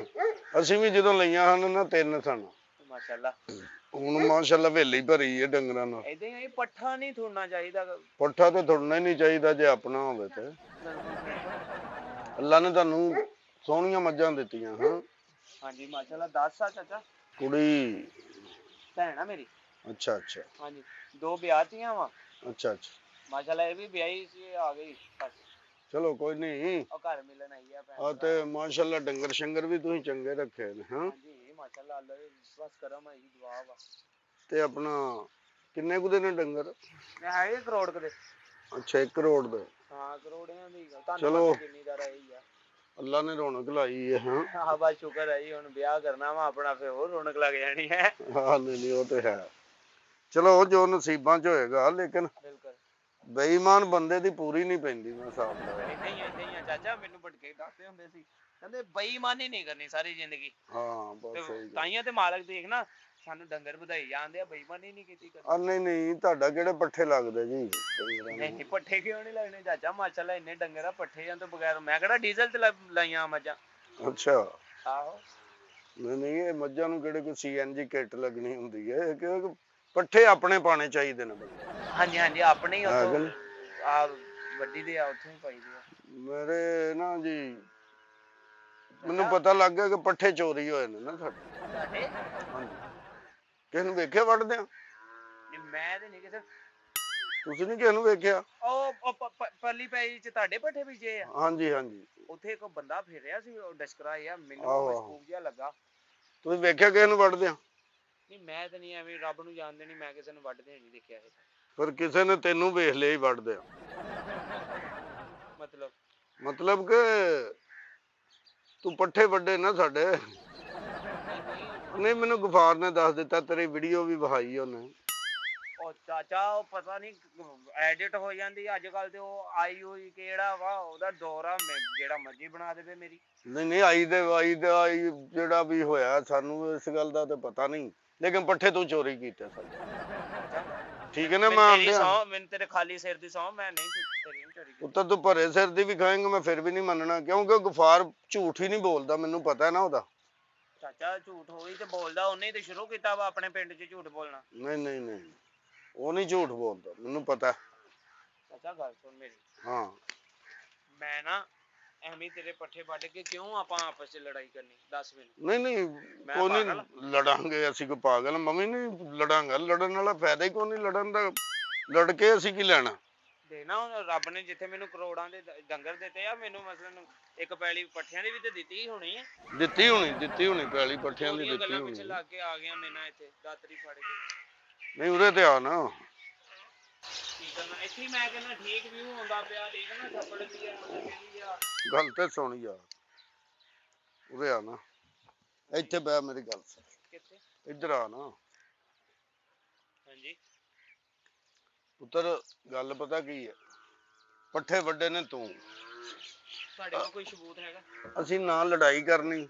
ਅਸੀਂ ਵੀ ਜਦੋਂ ਲਈਆਂ ਹਨ ਨਾ 3 ਸਨ, ਮਾਸ਼ਾਅੱਲਾ ਹੁਣ ਮਾਸ਼ਾਅੱਲਾ ਹਵੇਲੀ ਭਰੀ ਹੈ ਡੰਗਰਾਂ ਨਾਲ। ਏਦਾਂ ਹੀ ਪੱਠਾ ਨਹੀਂ ਥੋੜਨਾ ਚਾਹੀਦਾ। ਪੱਠਾ ਤੇ ਥੋੜਨਾ ਹੀ ਨਹੀਂ ਚਾਹੀਦਾ ਜੇ ਆਪਣਾ ਹੋਵੇ ਤੇ। ਅੱਲਾ ਨੇ ਤੁਹਾਨੂੰ ਸੋਹਣੀਆਂ ਮੱਝਾਂ ਦਿੱਤੀਆਂ। ਹਾਂ ਹਾਂਜੀ ਮਾਸ਼ਾਅੱਲਾ 10 ਆ ਚਾਚਾ। ਕੁੜੀ? ਭੈਣ ਆ ਮੇਰੀ। ਅੱਛਾ ਅੱਛਾ ਹਾਂਜੀ 2 ਵਿਆਹਤੀਆਂ ਵਾ। ਅੱਛਾ ਅੱਛਾ, ਮਾਸ਼ਾਅੱਲਾ ਇਹ ਵੀ ਵਿਆਹੀ ਸੀ, ਇਹ ਆ ਗਈ ਬਸ। ਚਲੋ ਕੋਈ ਨਹੀਂ। ਉਹ ਘਰ ਮਿਲਣ ਆਈ ਆ ਭੈਣ। ਆ ਤੇ ਮਾਸ਼ਾਅੱਲਾ ਡੰਗਰ ਸ਼ੰਗਰ ਵੀ ਤੁਸੀਂ ਚੰਗੇ ਰੱਖੇ ਨੇ। ਹਾਂ ਹਾਂਜੀ ਮਾਸ਼ਾਅੱਲਾ, ਅੱਲਾ ਦੇ ਬਸ ਕਰਮ ਹੈ ਜੀ, ਦੁਆ ਵਾ। ਤੇ ਆਪਣਾ ਕਿੰਨੇ ਕੁ ਦੇ ਨੇ ਡੰਗਰ? ਮੈਂ ਹੈਗੇ ਕਰੋੜ ਕਦੇ। ਅੱਛਾ, 1 ਕਰੋੜ ਦੇ। ਹਾਂ ਕਰੋੜਿਆਂ ਦੀ ਗੱਲ। ਤੁਹਾਨੂੰ ਚਲੋ। ਪਤਾ ਜ਼ਿਮੀਦਾਰ ਹੈ ਹੀ ਆ। ਅੱਲਾ ਨੇ ਰੌਣਕ ਲਾਈ ਹੈ। ਹਾਂ ਹਾਂ ਬਸ ਸ਼ੁਕਰ ਹੈ ਜੀ, ਹੁਣ ਵਿਆਹ ਕਰਨਾ ਵਾ ਆਪਣਾ, ਫਿਰ ਹੋਰ ਰੌਣਕ ਲੱਗ ਜਾਣੀ ਹੈ। ਹਾਂ ਨਹੀਂ ਨਹੀਂ, ਉਹ ਤੇ ਹੈ। ਚਲੋ ਜੋ ਨਸੀਬਾਂ ਚ ਹੋਏਗਾ, ਲੇਕਿਨ ਬਿਲਕੁਲ ਬੇਈਮਾਨ ਬੰਦੇ ਦੀ ਪੂਰੀ ਨਹੀਂ ਪੈਂਦੀ। ਮੈਂ ਹਿਸਾਬ ਲਾਇਆ। ਏਦਾਂ ਹੀ ਆ ਚਾਚਾ, ਮੈਨੂੰ ਭਟਕੇ ਦੱਸਦੇ ਹੁੰਦੇ ਸੀ, ਕਹਿੰਦੇ ਬੇਈਮਾਨੀ ਨਹੀਂ ਕਰਨੀ ਸਾਰੀ ਜ਼ਿੰਦਗੀ। ਹਾਂ ਬਸ ਸਹੀ ਗੱਲ। ਤਾਈਆਂ ਤੇ ਮਾਲਕ ਦੇਖ ਨਾ ਸਾਨੂੰ ਡੰਗਰ ਵਧਾਈ ਜਾਂਦੇ ਆ, ਬੇਈਮਾਨੀ ਨਹੀਂ ਕੀਤੀ ਕਦੇ। ਆ ਨਹੀਂ ਨਹੀਂ, ਤੁਹਾਡਾ ਕਿਹੜੇ ਪੱਠੇ ਲੱਗਦੇ ਜੀ ਡੰਗਰਾਂ ਨੂੰ? ਨਹੀਂ ਪੱਠੇ ਕਿਉਂ ਨਹੀਂ ਲੱਗਣੇ ਚਾਚਾ, ਮਾਸ਼ਾਅੱਲਾ ਇੰਨੇ ਡੰਗਰ ਆ, ਪੱਠੇ ਜਾਂ ਤੋਂ ਬਗੈਰ ਮੈਂ ਕਿਹੜਾ ਡੀਜ਼ਲ ਤੇ ਲਾਈਆਂ ਮੱਝਾਂ। ਅੱਛਾ, ਆਹੋ ਨਹੀਂ ਨਹੀਂ, ਇਹ ਮੱਝਾਂ ਨੂੰ ਕਿਹੜੇ ਕੋਈ ਸੀਐਨਜੀ ਕਿੱਟ ਲੱਗਣੀ ਹੁੰਦੀ ਹੈ? ਕਿਉਂਕਿ ਪੱਠੇ ਆਪਣੇ ਪਾਣੇ ਚਾਹੀਦੇ ਨੇ ਬੰਦੇ। ਹਾਂਜੀ ਹਾਂਜੀ, ਆਪਣੇ ਹੀ ਉੱਥੋਂ ਆ ਵੱਡੀ ਦੇ ਆ, ਉੱਥੋਂ ਹੀ ਪਾਈਦੇ ਆ। ਮੇਰੇ ਨਾ ਜੀ, ਮੈਨੂੰ ਪਤਾ ਲੱਗ ਗਿਆ ਕਿ ਪੱਠੇ ਚੋਰੀ ਹੋਏ ਨੇ ਨਾ ਸਾਡੇ। ਤੁਹਾਡੇ? ਹਾਂਜੀ, ਕਿਸੇ ਨੂੰ ਵੇਖਿਆ ਵੱਢਦੇ ਆ? ਨਹੀਂ ਮੈਂ ਤੇ ਨਹੀਂ ਕਿਸੇ। ਤੁਸੀਂ ਨਹੀਂ ਕਿਸੇ ਨੂੰ ਵੇਖਿਆ? ਉਹ ਪੱਲੀ ਪਈ ਚ ਤੁਹਾਡੇ ਪੱਠੇ ਬੀਜੇ ਆ? ਹਾਂਜੀ ਹਾਂਜੀ, ਉੱਥੇ ਇੱਕ ਬੰਦਾ ਫਿਰ ਰਿਹਾ ਸੀ, ਉਹ ਡਸਕਰਾ ਆ, ਮੈਨੂੰ ਆਹੋ, ਮਸ਼ਕੂਕ ਜਿਹਾ ਲੱਗਾ। ਤੁਸੀਂ ਵੇਖਿਆ ਕਿਸੇ ਨੂੰ ਵੱਢਦੇ ਆ? ਨਹੀਂ ਮੈਂ ਤਾਂ ਨਹੀਂ, ਐਵੇਂ ਰੱਬ ਨੂੰ ਜਾਣਦੇ ਨਹੀਂ, ਮੈਂ ਕਿਸੇ ਨੂੰ ਵੱਢਦੇ ਨਹੀਂ ਦੇਖਿਆ ਇਹ। ਫਿਰ ਕਿਸੇ ਨੇ ਤੈਨੂੰ ਵੇਖ ਲਿਆ ਹੀ ਵੱਢਦੇ ਆ? ਮਤਲਬ ਕਿ ਤੂੰ ਪੱਠੇ ਵੱਢੇ ਨਾ ਸਾਡੇ। ਨਹੀਂ, ਮੈਨੂੰ ਗਫਾਰ ਨੇ ਦੱਸ ਦਿੱਤਾ, ਤੇਰੀ ਵੀਡੀਓ ਵੀ ਵਿਖਾਈ ਉਹਨੇ। ਉਹ ਚਾਚਾ ਉਹ ਪਤਾ ਨਹੀਂ ਐਡਿਟ ਹੋ ਜਾਂਦੀ ਅੱਜ ਕੱਲ ਤੇ, ਉਹ ਆਈ ਹੋਈ ਕਿਹੜਾ ਵਾ ਉਹਦਾ ਦੌਰ ਆ, ਜਿਹੜਾ ਮਰਜ਼ੀ ਬਣਾ ਦੇਵੇ ਮੇਰੀ। ਨਹੀਂ ਨਹੀਂ, ਆਈ ਜਿਹੜਾ ਵੀ ਹੋਇਆ, ਸਾਨੂੰ ਇਸ ਗੱਲ ਦਾ ਤੇ ਪਤਾ ਨਹੀਂ, ਲੇਕਿਨ ਪੱਠੇ ਤੂੰ ਚੋਰੀ ਕੀਤੇ ਸਾਡੇ। ਠੀਕ ਹੈ ਨਾ ਮੈਨੂੰ ਮੈਂ ਤੇਰੀ ਆਂਦਿਆਂ ਸਹੁੰ, ਮੈਨੂੰ ਤੇਰੇ ਖਾਲੀ ਸਿਰ ਦੀ ਸਹੁੰ, ਮੈਂ ਨਹੀਂ ਤੇਰੀ ਨਹੀਂ ਚੋਰੀ ਕੀਤੀ। ਪੁੱਤਰ ਤੂੰ ਭਰੇ ਸਿਰ ਦੀ ਵੀ ਖਾਏਂਗਾ ਮੈਂ ਫਿਰ ਵੀ ਨਹੀਂ ਮੰਨਣਾ, ਕਿਉਂਕਿ ਗਫਾਰ ਝੂਠ ਹੀ ਨਹੀਂ ਬੋਲਦਾ, ਮੈਨੂੰ ਪਤਾ ਹੈ ਨਾ ਉਹਦਾ। ਚਾਚਾ ਝੂਠ ਹੋਈ ਤੇ ਬੋਲਦਾ, ਉਹਨੇ ਹੀ ਤੇ ਸ਼ੁਰੂ ਕੀਤਾ ਵਾ ਆਪਣੇ ਪਿੰਡ 'ਚ ਝੂਠ ਬੋਲਣਾ। ਨਹੀਂ ਨਹੀਂ ਨਹੀਂ, ਉਹ ਨਹੀਂ ਝੂਠ ਬੋਲਦਾ, ਮੈਨੂੰ ਪਤਾ। ਚਾਚਾ ਗੱਲ ਸੁਣ ਮੇਰੀ, ਹਾਂ ਮੈਂ ਨਾ ਐਵੇਂ ਤੇਰੇ ਪੱਠੇ ਵੱਢ ਕੇ ਕਿਉਂ ਆਪਾਂ ਆਪਸ 'ਚ ਲੜਾਈ ਕਰਨੀ, ਦੱਸ ਮੈਨੂੰ। ਨਹੀਂ ਨਹੀਂ, ਮੈਂ ਕੋਈ ਪਾਗਲ? ਨਹੀਂ ਲੜਾਂਗੇ ਅਸੀਂ, ਕੋਈ ਪਾਗਲ ਮੰਮੀ ਨਹੀਂ ਲੜਾਂਗਾ, ਲੜਨ ਵਾਲਾ ਫਾਇਦਾ ਹੀ ਕੋਈ ਨਹੀਂ ਲੜਨ ਦਾ, ਲੜ ਕੇ ਅਸੀਂ ਕੀ ਲੈਣਾ। ਦੇ ਨਾ ਹੁਣ ਰੱਬ ਨੇ ਜਿੱਥੇ ਮੈਨੂੰ ਕਰੋੜਾਂ ਦੇ ਡੰਗਰ ਦਿੱਤੇ ਆ, ਮੈਨੂੰ ਮਸਲਨ ਇੱਕ ਪੈਲੀ ਪੱਠਿਆਂ ਦੀ ਵੀ ਤੇ ਦਿੱਤੀ ਹੀ ਹੋਣੀ ਆ। ਦਿੱਤੀ ਹੋਣੀ ਪੈਲੀ ਪੱਠਿਆਂ ਦੀ ਉਹਦੀਆਂ ਦਿੱਤੀ ਗੱਲਾਂ ਹੋਣੀ। ਪਿੱਛੇ ਲੱਗ ਕੇ ਆ ਗਿਆ ਮੇਰੇ ਨਾਲ ਇੱਥੇ ਦਾਤਰੀ ਫੜ ਕੇ। ਨਹੀਂ ਉਰੇ ਤੇ ਆ ਨਾ। ਕੀ ਕਰਨਾ ਇੱਥੇ ਹੀ, ਮੈਂ ਕਹਿੰਦਾ ਠੀਕ ਵਿਊ ਹੁੰਦਾ ਪਿਆ, ਠੀਕ ਨਾ ਥੱਪੜ ਵੀ ਆ ਵੀ ਆ। ਗੱਲ ਤੇ ਸੁਣ ਯਾਰ, ਉਰੇ ਆ ਨਾ, ਇੱਥੇ ਬੈ ਮੇਰੀ ਗੱਲ ਸੁਣ, ਕਿੱਥੇ? ਇੱਧਰ ਆ ਨਾ ਹਾਂਜੀ ਪੁੱਤਰ, ਗੱਲ ਪਤਾ ਕੀ ਹੈ, ਪੱਠੇ ਵੱਡੇ ਨੇ ਤੂੰ, ਤੁਹਾਡੇ ਕੋਲ ਕੋਈ ਸਬੂਤ ਹੈਗਾ? ਅਸੀਂ ਨਾ ਲੜਾਈ ਕਰਨੀ।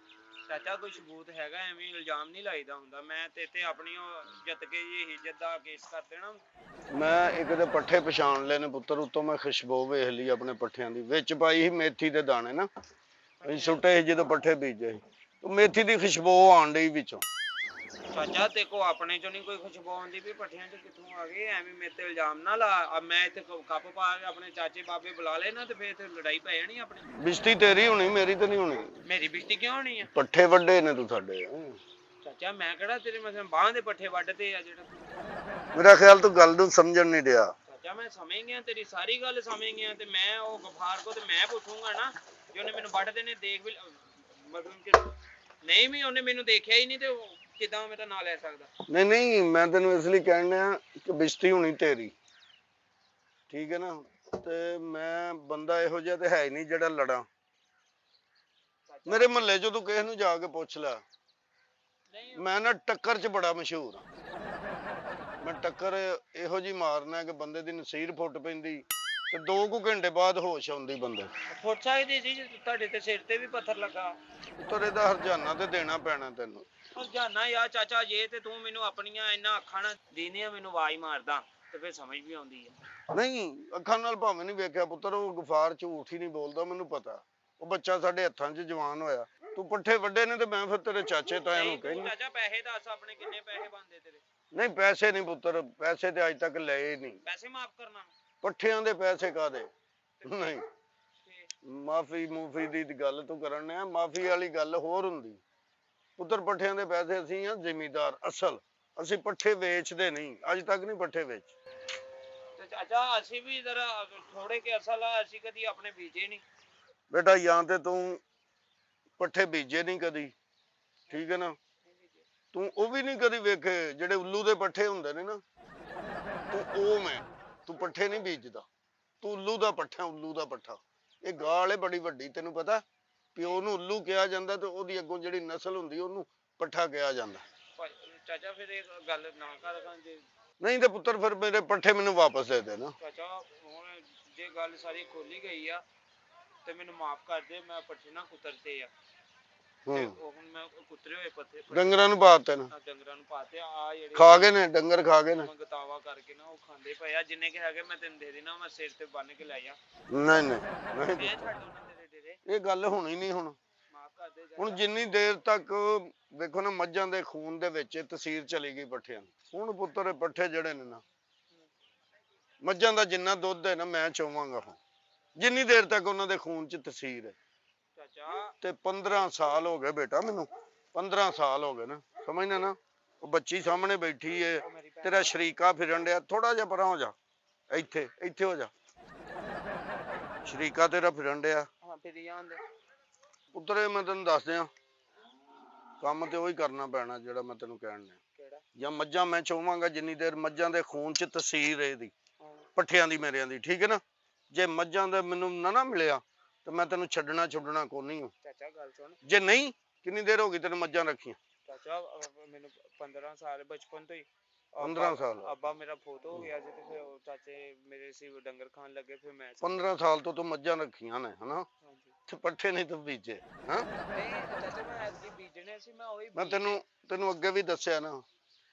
ਚਾਚਾ ਕੋਈ ਸਬੂਤ ਹੈਗਾ? ਐਵੇਂ ਇਲਜ਼ਾਮ ਨਹੀਂ ਲਾਈਦਾ ਹੁੰਦਾ। ਮੈਂ ਤੇ ਆਪਣੀ ਉਹ ਜਿੱਤ ਕੇ ਜੀ ਇੱਜ਼ਤ ਦਾ ਕੇਸ ਕਰ ਦੇਣਾ। ਮੈਂ ਇੱਕ ਦੇ ਪੱਠੇ ਪਛਾਣ ਲਏ ਨੇ ਪੁੱਤਰ, ਉੱਤੋਂ ਮੈਂ ਖੁਸ਼ਬੂ ਵੇਖ ਲਈ ਆਪਣੇ ਪੱਠਿਆਂ ਦੀ, ਵਿੱਚ ਪਾਈ ਸੀ ਮੇਥੀ ਦੇ ਦਾਣੇ ਨਾ, ਅਸੀਂ ਸੁੱਟੇ ਸੀ ਜਦੋਂ ਪੱਠੇ ਬੀਜੇ ਸੀ, ਉਹ ਮੇਥੀ ਦੀ ਖੁਸ਼ਬੂ ਆਣ ਡਈ ਵਿੱਚੋਂ। ਚਾਚਾ ਤੇ ਕੋ ਆਪਣੇ ਚੋਂ ਨਹੀਂ ਕੋਈ ਖੁਸ਼ਬੂ ਆਉਂਦੀ ਵੀ ਪੱਠਿਆਂ 'ਚ ਕਿੱਥੋਂ ਆ ਗਏ? ਐਵੇਂ ਮੇਰੇ ਤੇ ਇਲਜ਼ਾਮ ਨਾ ਲਾ। ਮੈਂ ਇੱਥੇ ਕੱਪ ਪਾ ਕੇ ਆਪਣੇ ਚਾਚੇ ਬਾਬੇ ਬੁਲਾ ਲੈਣਾ ਤੇ ਫੇਰ ਤੇ ਲੜਾਈ ਪੈ ਜਾਣੀ ਆਪਣੀ। ਬਿਜਤੀ ਤੇਰੀ ਹੋਣੀ, ਮੇਰੀ ਤਾਂ ਨਹੀਂ ਹੋਣੀ। ਮੇਰੀ ਬਿਜਤੀ ਕਿਉਂ ਹੋਣੀ ਆ? ਪੱਠੇ ਵੱਡੇ ਨੇ ਤੂੰ ਸਾਡੇ। ਚਾਚਾ ਮੈਂ ਕਿਹੜਾ ਤੇਰੇ ਮਸਲ ਬਾਹਾਂ ਦੇ ਪੱਠੇ ਵੱਢਦੇ ਆ ਜਿਹੜਾ? ਮੇਰਾ ਖਿਆਲ ਤੂੰ ਗੱਲ ਨੂੰ ਸਮਝਣ ਨਹੀਂ ਡਿਆ। ਚਾਚਾ ਮੈਂ ਸਮਝ ਗਿਆ, ਤੇਰੀ ਸਾਰੀ ਗੱਲ ਸਮਝ ਗਿਆ, ਤੇ ਮੈਂ ਉਹ ਗਫਾਰ ਕੋ ਤੇ ਮੈਂ ਪੁੱਛੂੰਗਾ ਨਾ ਜੇ ਉਹਨੇ ਮੈਨੂੰ ਵੱਢਦੇ ਨੇ ਦੇਖ ਵੀ ਮਤਲਬ ਕਿ ਨਹੀਂ ਵੀ ਉਹਨੇ ਮੈਨੂੰ ਦੇਖਿਆ ਹੀ ਨਹੀਂ ਤੇ ਕਿਦਾਂ ਮੇਰਾ ਨਾਂ ਲੈ ਸਕਦਾ? ਨਹੀਂ ਨਹੀਂ, ਮੈਂ ਤੈਨੂੰ ਇਸ ਲਈ ਕਹਿਣ ਡਿਆ ਕਿ ਬਿਜਤੀ ਹੋਣੀ ਤੇਰੀ, ਠੀਕ ਹੈ ਨਾ, ਤੇ ਮੈਂ ਬੰਦਾ ਇਹੋ ਜਿਹਾ ਤੇ ਹੈ ਹੀ ਨਹੀਂ ਜਿਹੜਾ ਲੜਾਂ। ਮੇਰੇ ਮੁਹੱਲੇ ਚੋਂ ਤੂੰ ਕਿਸੇ ਨੂੰ ਜਾ ਕੇ ਪੁੱਛ ਲੈ, ਨਹੀਂ ਮੈਂ ਨਾ ਟੱਕਰ 'ਚ ਬੜਾ ਮਸ਼ਹੂਰ ਹਾਂ। ਮੈਂ ਟੱਕਰ ਇਹੋ ਜਿਹੀ ਮਾਰਨਾ ਕਿ ਬੰਦੇ ਦੀ ਨਸੀਰ ਫੁੱਟ ਪੈਂਦੀ ਤੇ 2 ਘੰਟੇ ਬਾਅਦ ਹੋਸ਼ ਆਉਂਦੀ ਬੰਦੇ। ਪੁੱਛ ਸਕਦੀ ਜੀ ਤੁਹਾਡੇ ਤੇ ਸਿਰ ਤੇ ਵੀ ਪੱਥਰ ਲੱਗਾ। ਤੇਰੇ ਦਾ ਹਰਜਾਨਾ ਤੇ ਦੇਣਾ ਪੈਣਾ ਤੈਨੂੰ। ਉਹ ਜਾਨਾ ਯਾਰ ਚਾਚਾ, ਜੇ ਤੇ ਤੂੰ ਮੈਨੂੰ ਆਪਣੀਆਂ ਇੰਨਾ ਅੱਖਾਂ ਨਾਲ ਦੀਨੇ ਮੈਨੂੰ ਆਵਾਜ਼ ਮਾਰਦਾ ਤੇ ਫਿਰ ਸਮਝ ਵੀ ਆਉਂਦੀ ਹੈ। ਨਹੀਂ, ਅੱਖਾਂ ਨਾਲ ਭਾਵੇਂ ਨਹੀਂ ਵੇਖਿਆ ਪੁੱਤਰ, ਉਹ ਗਫਾਰ ਝੂਠ ਹੀ ਨਹੀਂ ਬੋਲਦਾ, ਮੈਨੂੰ ਪਤਾ। ਉਹ ਬੱਚਾ ਸਾਡੇ ਹੱਥਾਂ 'ਚ ਜਵਾਨ ਹੋਇਆ, ਤੂੰ ਪੱਠੇ ਵੱਡੇ ਨੇ ਤੇ ਮੈਂ ਫਿਰ ਤੇਰੇ ਚਾਚੇ ਤਾਇਆਂ ਨੂੰ ਨਹੀਂ ਤੂੰ ਕਹਿੰਦਾ। ਚਾਚਾ ਪੈਸੇ ਦੱਸ ਆਪਣੇ, ਕਿੰਨੇ ਪੈਸੇ ਬਣਦੇ ਤੇਰੇ? ਨਹੀਂ ਪੈਸੇ ਨਹੀਂ ਪੁੱਤਰ, ਪੈਸੇ ਤੇ ਅੱਜ ਤੱਕ ਲਏ ਨਹੀਂ। ਪੈਸੇ ਮਾਫ ਕਰਨਾ? ਪੱਠਿਆਂ ਦੇ ਪੈਸੇ ਕਾਦੇ? ਨਹੀਂ, ਤੇ ਮਾਫੀ ਮੂਫੀ ਦੀ ਗੱਲ ਤੂੰ ਕਰਨ ਡਿਆ, ਮਾਫੀ ਵਾਲੀ ਗੱਲ ਹੋਰ ਹੁੰਦੀ ਪੁੱਤਰ। ਪੱਠਿਆਂ ਦੇ ਪੈਸੇ ਅਸੀਂ ਆ ਜ਼ਿਮੀਦਾਰ ਅਸਲ, ਅਸੀਂ ਪੱਠੇ ਵੇਚਦੇ ਨਹੀਂ, ਅੱਜ ਤੱਕ ਨਹੀਂ ਪੱਠੇ ਵੇਚ। ਤੇ ਚਾਚਾ ਅਸੀਂ ਵੀ ਜ਼ਰਾ ਥੋੜੇ ਕੇ ਅਸਲ ਆ, ਅਸੀਂ ਕਦੀ ਆਪਣੇ ਬੀਜੇ ਨਹੀਂ। ਬੇਟਾ ਜਾਂ ਤੇ ਤੂੰ ਪੱਠੇ ਬੀਜੇ ਨਹੀਂ ਕਦੀ, ਠੀਕ ਹੈ ਨਾ, ਤੂੰ ਉਹ ਵੀ ਨਹੀਂ ਕਦੀ ਵੇਖੇ ਜਿਹੜੇ ਉੱਲੂ ਦੇ ਪੱਠੇ ਹੁੰਦੇ ਨੇ ਨਾ, ਤੂੰ ਪੱਠੇ ਨਹੀਂ ਬੀਜਦਾ, ਤੂੰ ਉੱਲੂ ਦਾ ਪੱਠਾ, ਉੱਲੂ ਦਾ ਪੱਠਾ। ਇਹ ਗਾਲ ਹੈ ਬੜੀ ਵੱਡੀ, ਤੈਨੂੰ ਪਤਾ? ਪਿਓ ਨੂੰ ਉੱਲੂ ਕਿਹਾ ਜਾਂਦਾ ਤੇ ਉਹਦੀ ਅੱਗੋਂ ਜਿਹੜੀ ਨਸਲ ਹੁੰਦੀ ਉਹਨੂੰ ਪੱਠਾ ਕਿਹਾ ਜਾਂਦਾ। ਚਾਚਾ ਫਿਰ ਇਹ ਗੱਲ ਨਾ ਕਰ ਜੇ। ਨਹੀਂ ਤੇ ਪੁੱਤਰ ਫਿਰ ਮੇਰੇ ਪੱਠੇ ਮੈਨੂੰ ਵਾਪਸ ਦੇ ਦੇ ਨਾ। ਚਾਚਾ ਹੁਣ ਜੇ ਗੱਲ ਸਾਰੀ ਖੋਲੀ ਗਈ ਆ ਤੇ ਮੈਨੂੰ ਮਾਫ ਕਰ ਦੇ, ਮੈਂ ਪੱਠੇ ਨਾ ਕੁਤਰਤੇ ਆ ਤੇ ਉਹ ਹੁਣ ਮੈਂ ਕੁਤਰੇ ਹੋਏ ਪੱਠੇ ਡੰਗਰਾਂ ਨੂੰ ਪਾਤੇ ਨਾ, ਡੰਗਰਾਂ ਨੂੰ ਪਾਤੇ ਆ ਜਿਹੜੇ ਖਾ ਗਏ ਨੇ ਡੰਗਰ, ਖਾ ਗਏ ਨੇ। ਗਤਾਵਾ ਕਰਕੇ ਨਾ ਉਹ ਖਾਂਦੇ ਪਏ ਆ, ਜਿੰਨੇ ਕਿ ਹੈਗੇ ਮੈਂ ਤੈਨੂੰ ਦੇ ਦੇਣਾ, ਮੈਂ ਸਿਰ ਤੇ ਬੰਨ ਕੇ ਲੈ ਜਾ। ਨਹੀਂ ਨਹੀਂ ਨਹੀਂ, ਮੈਂ ਛੱਡ ਉਹਨਾਂ ਤੇਰੇ ਡੇਰੇ। ਇਹ ਗੱਲ ਹੋਣੀ ਨਹੀਂ ਹੁਣ। ਮਾਫ ਕਰ ਦੇ ਹੁਣ ਜਿੰਨੀ ਦੇਰ ਤੱਕ ਵੇਖੋ ਨਾ ਮੱਝਾਂ ਦੇ ਖੂਨ ਦੇ ਵਿੱਚ ਤਸੀਰ ਚਲੀ ਗਈ ਪੱਠਿਆਂ ਦੀ। ਹੁਣ ਪੁੱਤਰ ਇਹ ਪੱਠੇ ਜਿਹੜੇ ਨੇ ਨਾ, ਮੱਝਾਂ ਦਾ ਜਿੰਨਾ ਦੁੱਧ ਹੈ ਨਾ ਮੈਂ ਚੋਵਾਂਗਾ, ਹੁਣ ਜਿੰਨੀ ਦੇਰ ਤੱਕ ਉਹਨਾਂ ਦੇ ਖੂਨ 'ਚ ਤਸੀਰ ਹੈ। ਚਾਚਾ ਤੇ 15 ਸਾਲ ਹੋ ਗਏ ਬੇਟਾ ਮੈਨੂੰ, 15 ਸਾਲ ਹੋ ਗਏ ਨਾ, ਸਮਝਣਾ ਨਾ। ਉਹ ਬੱਚੀ ਸਾਹਮਣੇ ਬੈਠੀ ਏ, ਤੇਰਾ ਸ਼ਰੀਕਾ ਫਿਰਨ ਡਿਆ, ਥੋੜਾ ਜਿਹਾ ਪਰਾਂ ਹੋ ਜਾ, ਇੱਥੇ ਇੱਥੇ ਹੋ ਜਾ, ਸ਼ਰੀਕਾ ਤੇਰਾ ਫਿਰਨ ਡਿਆ ਹਾਂ ਫਿਰ ਜਾਂਦੇ ਉੱਧਰ। ਮੈਂ ਤੈਨੂੰ ਦੱਸ ਦਿਆਂ, ਕੰਮ ਤੇ ਉਹੀ ਕਰਨਾ ਪੈਣਾ ਜਿਹੜਾ ਮੈਂ ਤੈਨੂੰ ਕਹਿਣ ਡਿਆ। ਕਿਹੜਾ? ਜਾਂ ਮੱਝਾਂ ਮੈਂ ਚੋਵਾਂਗਾ ਜਿੰਨੀ ਦੇਰ ਮੱਝਾਂ ਦੇ ਖੂਨ 'ਚ ਤਸੀਰ ਹੈ ਇਹਦੀ, ਪੱਠਿਆਂ ਦੀ ਮੇਰਿਆਂ ਦੀ, ਠੀਕ ਹੈ ਨਾ। ਜੇ ਮੱਝਾਂ ਦਾ ਮੈਨੂੰ ਨਾ ਮਿਲਿਆ ਤੇ ਮੈਂ ਤੈਨੂੰ ਛੱਡਣਾ ਕੋਈ ਨਹੀਂ। ਚਾਚਾ ਗੱਲ ਸੁਣ, ਜੇ ਨਹੀਂ, ਕਿੰਨੀ ਦੇਰ ਹੋ ਗਈ ਤੈਨੂੰ ਮੱਝਾਂ ਰੱਖੀਆਂ? ਚਾਚਾ ਮੈਨੂੰ 15 ਸਾਲ ਬਚਪਨ ਤੋਂ ਹੀ। 15 ਸਾਲ? ਅੱਬਾ ਮੇਰਾ ਫੋਟੋ ਹੋ ਗਿਆ ਸੀ ਤੇ ਫਿਰ ਉਹ ਚਾਚੇ ਮੇਰੇ ਸੀ ਡੰਗਰ ਖਾਣ ਲੱਗੇ, ਫਿਰ ਮੈਂ 15 ਸਾਲ ਤੋਂ ਤੂੰ ਮੱਝਾਂ ਰੱਖੀਆਂ ਨੇ ਹਨਾ, ਹਾਂਜੀ। ਤੇ ਪੱਠੇ ਨਹੀਂ ਤੂੰ ਬੀਜੇ ਹਾਂ? ਨਹੀਂ ਚਾਚਾ ਮੈਂ ਐਤਕੀ ਬੀਜਣੇ ਸੀ, ਮੈਂ ਉਹੀ ਮੈਂ ਤੈਨੂੰ ਅੱਗੇ ਵੀ ਦੱਸਿਆ ਨਾ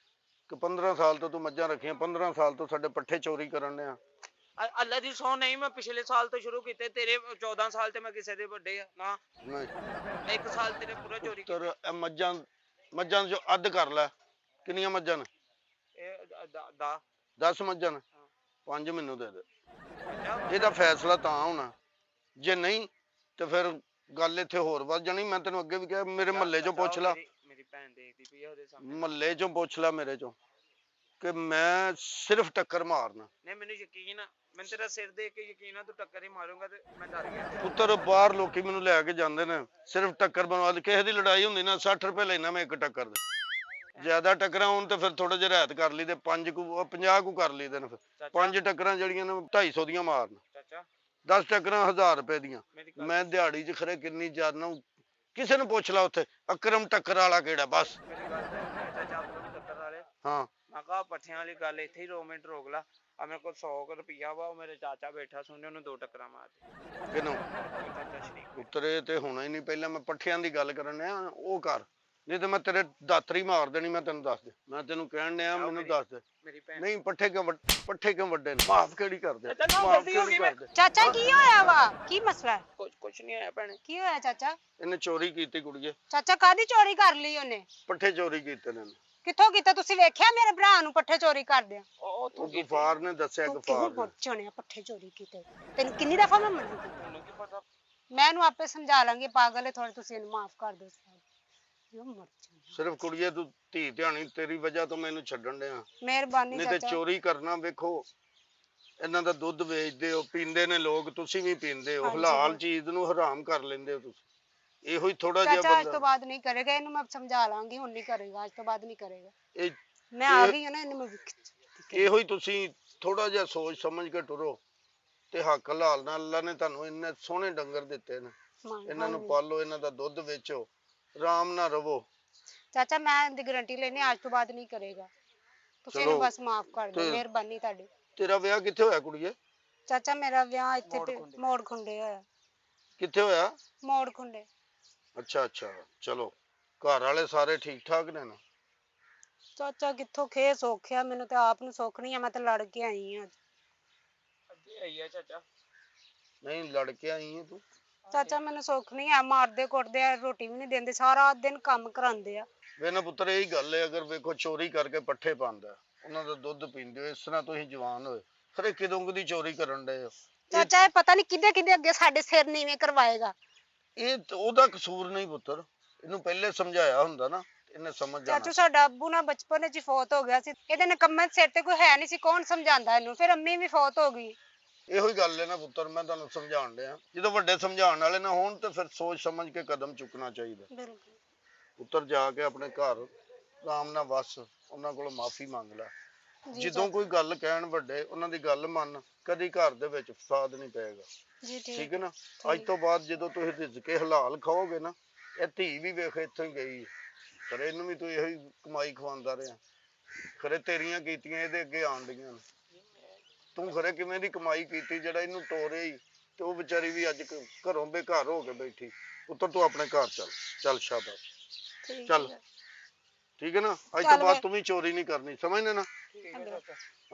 ਕਿ 15 ਸਾਲ ਤੋਂ ਤੂੰ ਮੱਝਾਂ ਰੱਖੀਆਂ, 15 ਸਾਲ ਤੋਂ ਸਾਡੇ ਪੱਠੇ ਚੋਰੀ ਕਰਨ ਡਿਆ। ਅੱਲਾ ਦੀ ਸੌ ਨਹੀਂ, ਮੈਂ ਪਿਛਲੇ ਸਾਲ ਤੋਂ ਸ਼ੁਰੂ ਕੀਤੇ, ਤੇਰੇ 14 ਸਾਲ ਤੇ ਮੈਂ ਕਿਸੇ ਦੇ ਵੱਡੇ ਆ ਨਾ, ਨਹੀਂ 1 ਸਾਲ ਤੇਰੇ ਪੂਰਾ ਚੋਰੀ ਪੁੱਤਰ ਇਹ ਮੱਝਾਂ ਜੋ ਅੱਧ ਕਰ ਲੈ। ਕਿੰਨੀਆਂ ਮੱਝਾਂ ਨੇ? ਇਹ 10 ਮੱਝਾਂ ਨੇ, 5 ਮੈਨੂੰ ਦੇ ਦੇ। ਇਹਦਾ ਫੈਸਲਾ ਤਾਂ ਹੋਣਾ, ਜੇ ਨਹੀਂ ਤੇ ਫਿਰ ਗੱਲ ਇੱਥੇ ਹੋਰ ਵੱਧ ਜਾਣੀ। ਮੈਂ ਤੈਨੂੰ ਅੱਗੇ ਵੀ ਕਿਹਾ, ਮੇਰੇ ਮਹੱਲੇ ਚੋਂ ਪੁੱਛ ਲਾ, ਮੇਰੀ ਭੈਣ ਦੇਖਦੀ ਪਈ ਆ ਉਹਦੇ ਸਾਹਮਣੇ, ਮਹੱਲੇ ਚੋਂ ਪੁੱਛ ਲੈ ਮੇਰੇ ਚੋਂ, ਕਿ ਮੈਂ ਸਿਰਫ ਟੱਕਰ ਮਾਰਨਾ। ਨਹੀਂ ਮੈਨੂੰ ਯਕੀਨ ਆ, ਮੈਨੂੰ ਤੇਰਾ ਸਿਰ ਦੇਖ ਕੇ ਯਕੀਨ ਆ, ਤੂੰ ਟੱਕਰ ਹੀ ਮਾਰੂੰਗਾ ਤੇ ਮੈਂ ਡਰ ਗਿਆ। ਪੁੱਤਰ ਬਾਹਰ ਲੋਕੀ ਮੈਨੂੰ ਲੈ ਕੇ ਜਾਂਦੇ ਨੇ ਸਿਰਫ ਟੱਕਰ ਬਣਵਾ। ਕਿਸੇ ਦੀ ਲੜਾਈ ਹੁੰਦੀ ਨਾ 60 ਰੁਪਏ ਲੈਣਾ ਮੈਂ ਇੱਕ ਟੱਕਰ ਦੇ। ਜ਼ਿਆਦਾ ਟੱਕਰਾਂ ਹੋਣ ਤੇ ਫਿਰ ਥੋੜਾ ਜਿਹਾ ਰਹਿਤ ਕਰ ਲਈ ਤੇ 50 ਕੁ ਕਰ ਲਈ ਦੇ ਨੇ। ਫਿਰ 5 ਟੱਕਰਾਂ ਜਿਹੜੀਆਂ ਨੇ 250 ਦੀਆਂ ਮਾਰਨ, ਚਾਚਾ 10 ਟੱਕਰਾਂ 1000 ਰੁਪਏ ਦੀਆਂ। ਮੇਰੀ ਗੱਲ ਮੈਂ ਦਿਹਾੜੀ 'ਚ ਖਰੇ ਕਿੰਨੀ ਜਾਨਾ, ਕਿਸੇ ਨੂੰ ਪੁੱਛ ਲਾ ਉੱਥੇ ਅਕਰਮ ਟੱਕਰ ਵਾਲਾ ਕਿਹੜਾ। ਬਸ ਮੇਰੀ ਗੱਲ ਸੁਣ, ਚਾਚਾ ਆਪਣੇ ਟੱਕਰ ਵਾਲੇ, ਹਾਂ ਮੈਂ ਕਿਹਾ ਪੱਠਿਆਂ ਵਾਲੀ ਗੱਲ ਇੱਥੇ ਹੀ 2 ਮਿੰਟ ਰੋਕ ਲਾ। ਆ ਮੇਰੇ ਕੋਲ 100 ਰੁਪਿਆ ਵਾ, ਉਹ ਮੇਰੇ ਚਾਚਾ ਬੈਠਾ ਸੁਣਨੇ, ਉਹਨੂੰ 2 ਟੱਕਰਾਂ ਮਾਰ ਦੇ। ਕਿਨੂੰ ਚਾਚਾ ਸ਼ਰੀਕ ਉਤਰੇ ਤੇ ਹੋਣਾ ਹੀ ਨਹੀਂ। ਪਹਿਲਾਂ ਮੈਂ ਪੱਠਿਆਂ ਦੀ ਗੱਲ ਕਰਨ ਡਿਆ, ਉਹ ਕਰ, ਨਹੀਂ ਤੇ ਮੈਂ ਤੇਰੇ ਦਾਤਰੀ ਮਾਰ ਦੇਣੀ। ਮੈਂ ਤੈਨੂੰ ਦੱਸ ਦੇ, ਮੈਂ ਤੈਨੂੰ ਕਹਿਣ ਡਿਆ, ਮੈਨੂੰ ਦੱਸ ਦੇ। ਮੇਰੀ ਭੈਣ ਨਹੀਂ ਪੱਠੇ ਕਿਉਂ ਵੱਡੇ ਨੇ? ਮਾਫ ਕਿਹੜੀ ਕਰਦੇ? ਚਾਚਾ ਨਾ ਮਾਫ ਗਲਤੀ ਹੋ ਕਿਹੜੀ ਗਈ। ਕਰਦੇ? ਚਾਚਾ ਕੀ ਹੋਇਆ ਵਾ? ਕੀ ਮਸਲਾ ਹੈ? ਕੁਛ ਨਹੀਂ ਹੋਇਆ ਭੈਣੇ। ਕੀ ਹੋਇਆ ਚਾਚਾ? ਇਹਨੇ ਚੋਰੀ ਕੀਤੀ ਕੁੜੀਏ, ਚਾਚਾ ਕਾਦੀ ਚੋਰੀ ਕਰ ਲਈ ਉਹਨੇ? ਪੱਠੇ ਚੋਰੀ ਕੀਤੇ ਨੇ ਇਹਨੇ। ਕਿੱਥੋਂ ਕੀਤਾ? ਤੁਸੀਂ ਵੇਖਿਆ ਮੇਰੇ ਭਰਾ ਨੂੰ ਪੱਠੇ ਚੋਰੀ ਕਰਦੇ ਆ? ਉਹ ਉਹ ਗਫਾਰ ਨੇ ਦੱਸਿਆ, ਤੂੰ ਗਫਾਰ ਕਿਉਂ ਨੇ। ਬੋਚਣਿਆ ਪੱਠੇ ਚੋਰੀ ਕੀਤੇ? ਤੈਨੂੰ ਕਿੰਨੀ ਦਫਾ ਮੈਂ ਮਨਾ ਕੀਤਾ? ਤੈਨੂੰ ਕੀ ਪਤਾ? ਮੈਂ ਇਹਨੂੰ ਆਪੇ ਸਮਝਾ ਲਾਂਗੀ, ਪਾਗਲ ਹੈ ਥੋੜੇ, ਤੁਸੀਂ ਇਹਨੂੰ ਮਾਫ ਕਰ ਦਿਓ। ਜੋ ਮਰ ਜਾਣਾ। ਸਿਰਫ ਕੁੜੀਏ ਤੂੰ ਧੀ ਧਿਆਣੀ, ਤੇਰੀ ਵਜ੍ਹਾ ਤੋਂ ਮੈਨੂੰ ਛੱਡਣ ਡਿਆ। ਮਿਹਰਬਾਨੀ ਨਹੀਂ ਤੇ ਚਾਚਾ। ਚੋਰੀ ਕਰਨਾ, ਵੇਖੋ ਇਹਨਾਂ ਦਾ ਦੁੱਧ ਵੇਚਦੇ ਹੋ, ਪੀਂਦੇ ਨੇ ਲੋਕ, ਤੁਸੀਂ ਵੀ ਪੀਂਦੇ ਹੋ। ਹਾਂਜੀ, ਹਲਾਲ ਹਾਂਜੀ। ਚੀਜ਼ ਨੂੰ ਹਰਾਮ ਕਰ ਲੈਂਦੇ ਹੋ ਤੁਸੀਂ। ਇਹੋ ਹੀ ਥੋੜਾ ਜਿਹਾ ਚਾਚਾ ਅੱਜ ਬੰਦਾ ਤੋਂ ਬਾਅਦ ਨਹੀਂ ਕਰੇਗਾ, ਇਹਨੂੰ ਮੈਂ ਸਮਝਾ ਲਾਂਗੀ, ਹੁਣ ਨਹੀਂ ਕਰੇਗਾ, ਅੱਜ ਤੋਂ ਬਾਅਦ ਨਹੀਂ ਕਰੇਗਾ। ਇਹ ਮੈਂ ਆ ਗਈ ਹਾਂ ਨਾ, ਇਹਨੂੰ ਮੈਂ ਇਹੋ ਹੀ ਤੁਸੀਂ ਥੋੜਾ ਜਿਹਾ ਸੋਚ ਸਮਝ ਕੇ ਟੁਰੋ ਤੇ ਹੱਕ ਹਲਾਲ ਨਾਲ। ਅੱਲਾ ਨੇ ਤੁਹਾਨੂੰ ਇੰਨੇ ਸੋਹਣੇ ਡੰਗਰ ਦਿੱਤੇ ਨੇ, ਇਹਨਾਂ ਨੂੰ ਪਾਲੋ, ਇਹਨਾਂ ਦਾ ਦੁੱਧ ਵੇਚੋ, ਆਰਾਮ ਨਾਲ ਰਵੋ। ਚਾਚਾ ਮੈਂ ਇਹਦੀ ਗਾਰੰਟੀ ਲੈਣੀ, ਅੱਜ ਤੋਂ ਬਾਅਦ ਨਹੀਂ ਕਰੇਗਾ। ਤੁਸੀਂ ਇਹਨੂੰ ਚਲੋ, ਬਸ ਮਾਫ ਕਰ ਦਿਓ, ਤੇ- ਮਿਹਰਬਾਨੀ ਤੁਹਾਡੀ। ਤੇਰਾ ਵਿਆਹ ਕਿੱਥੇ ਹੋਇਆ ਕੁੜੀਏ? ਚਾਚਾ ਮੇਰਾ ਵਿਆਹ ਇੱਥੇ ਮੋੜ ਖੁੰਡੇ ਹੋਇਆ। ਕਿੱਥੇ ਹੋਇਆ? ਮੋੜ ਖੁੰਡੇ। ਅੱਛਾ ਅੱਛਾ, ਚਲੋ ਘਰ ਵਾਲੇ ਸਾਰੇ ਠੀਕ ਠਾਕ ਨੇ ਨਾ? ਚਾਚਾ ਕਿੱਥੋਂ ਖੇ ਸੌਖਿਆ, ਮੈਨੂੰ ਤੇ ਆਪ ਨੂੰ ਸੁੱਖ ਨਹੀਂ ਆ, ਮੈਂ ਤਾਂ ਲੜ ਕੇ ਆਈ ਹਾਂ। ਅੱਗੇ ਆਈ ਆ ਚਾਚਾ। ਨਹੀਂ ਲੜ ਕੇ ਆਈ ਹੈ ਤੂੰ? ਚਾਚਾ ਮੈਨੂੰ ਸੁੱਖ ਨਹੀਂ ਆ, ਮਾਰਦੇ ਕੁੱਟਦੇ ਆ, ਰੋਟੀ ਵੀ ਨਹੀਂ ਦਿੰਦੇ, ਸਾਰਾ ਦਿਨ ਕੰਮ ਕਰਾਉਂਦੇ ਆ। ਵੇ ਨਾ ਪੁੱਤਰ, ਇਹੀ ਗੱਲ ਹੈ, ਅਗਰ ਵੇਖੋ ਚੋਰੀ ਕਰਕੇ ਪੱਠੇ ਪਾਉਂਦਾ, ਉਹਨਾਂ ਦਾ ਦੁੱਧ ਪੀਂਦੇ ਹੋ, ਇਸ ਤਰ੍ਹਾਂ ਤੁਸੀਂ ਜਵਾਨ ਹੋਏ, ਖਰੇ ਕਿਦੋਂ ਕਦੀ ਚੋਰੀ ਕਰਨ ਡਏ ਹੋ? ਚਾਚਾ ਇਹ ਪਤਾ ਨਹੀਂ ਕਿਹਦੇ ਕਿਹਦੇ ਅੱਗੇ ਸਾਡੇ ਸਿਰ ਨੀਵੇਂ ਕਰਵਾਏਗਾ। ਇਹ ਉਹਦਾ ਕਸੂਰ ਨਹੀਂ ਪੁੱਤਰ, ਇਹਨੂੰ ਪਹਿਲੇ ਸਮਝਾਇਆ ਹੁੰਦਾ ਨਾ, ਇਹਨੇ ਸਮਝ ਜਾਣਾ। ਚਾਚੂ ਸਾਡਾ ਅੱਬੂ ਨਾ ਬਚਪਨ ਵਿੱਚ ਹੀ ਫੌਤ ਹੋ ਗਿਆ ਸੀ, ਇਹਦੇ ਨਿਕੰਮੇ ਸਿਰ ਤੇ ਕੋਈ ਹੈ ਨਹੀਂ ਸੀ, ਕੌਣ ਸਮਝਾਉਂਦਾ ਇਹਨੂੰ? ਫਿਰ ਅੰਮੀ ਵੀ ਫੌਤ ਹੋ ਗਈ। ਇਹੋ ਹੀ ਗੱਲ ਹੈ ਨਾ ਪੁੱਤਰ, ਮੈਂ ਤੁਹਾਨੂੰ ਸਮਝਾਉਣ ਡਿਆ, ਜਦੋਂ ਵੱਡੇ ਸਮਝਾਉਣ ਵਾਲੇ ਨਾ ਹੋਣ ਤੇ ਫਿਰ ਸੋਚ ਸਮਝ ਕੇ ਕਦਮ ਚੁੱਕਣਾ ਚਾਹੀਦਾ। ਬਿਲਕੁਲ। ਪੁੱਤਰ ਜਾ ਕੇ ਆਪਣੇ ਘਰ ਆਰਾਮ ਨਾਲ ਵਸ, ਉਹਨਾਂ ਕੋਲੋਂ ਮਾਫੀ ਮੰਗ ਲੈ। ਜੀ ਜਦੋਂ ਕੋਈ ਗੱਲ ਕਹਿਣ ਵੱਡੇ, ਉਹਨਾਂ ਦੀ ਗੱਲ ਮੰਨ, ਕਦੀ ਘਰ ਦੇ ਵਿੱਚ ਫਸਾਦ ਨਹੀਂ ਪਏਗਾ। ਜੀ ਠੀਕ ਹੈ ਨਾ? ਅੱਜ ਤੋਂ ਬਾਅਦ ਜਦੋਂ ਤੁਸੀਂ ਰਿੱਝ ਕੇ ਹਲਾਲ ਖਾਓਗੇ ਨਾ, ਇਹ ਧੀ ਵੀ ਵੇਖ ਇੱਥੋਂ ਹੀ ਗਈ, ਖਰੇ ਇਹਨੂੰ ਵੀ ਤੂੰ ਇਹੋ ਹੀ ਕਮਾਈ ਖਵਾਉਂਦਾ ਰਿਹਾ, ਖਰੇ ਤੇਰੀਆਂ ਕੀਤੀਆਂ ਇਹਦੇ ਅੱਗੇ ਆਣ ਡੀਆਂ ਨੇ। ਤੂੰ ਖਰੇ ਕਿਵੇਂ ਦੀ ਕਮਾਈ ਕੀਤੀ ਜਿਹੜਾ ਇਹਨੂੰ ਤੋਰੇ ਹੀ, ਤੇ ਉਹ ਵਿਚਾਰੀ ਵੀ ਅੱਜ ਘਰੋਂ ਬੇਘਰ ਹੋ ਕੇ ਬੈਠੀ। ਪੁੱਤਰ ਤੂੰ ਆਪਣੇ ਘਰ ਚੱਲ ਸ਼ਾਬਾਸ਼, ਚੱਲ ਠੀਕ ਹੈ ਨਾ? ਅੱਜ ਤੋਂ ਬਾਅਦ ਤੂੰ ਵੀ ਚੋਰੀ ਨਹੀਂ ਕਰਨੀ, ਸਮਝਦੇ ਨਾ?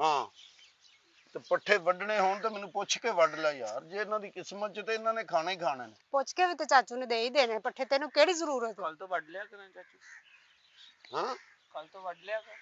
ਹਾਂ, ਤੇ ਪੱਠੇ ਵੱਢਣੇ ਹੋਣ ਤਾਂ ਮੈਨੂੰ ਪੁੱਛ ਕੇ ਵੱਢ ਲੈ ਯਾਰ, ਜੇ ਇਹਨਾਂ ਦੀ ਕਿਸਮਤ ਚ ਤੇ ਇਹਨਾਂ ਨੇ ਖਾਣੇ ਹੀ ਖਾਣੇ ਨੇ। ਪੁੱਛ ਕੇ ਵੀ ਤੇ ਚਾਚੂ ਨੇ ਦੇ ਹੀ ਦੇਣੇ ਪੱਠੇ, ਤੈਨੂੰ ਕਿਹੜੀ ਜ਼ਰੂਰਤ ਹੈ? ਕੱਲ ਤੋਂ ਵੱਢ ਲਿਆ ਕਰਾਂ ਚਾਚੂ, ਹਾਂ ਕੱਲ ਤੋਂ ਵੱਢ ਲਿਆ ਕਰ।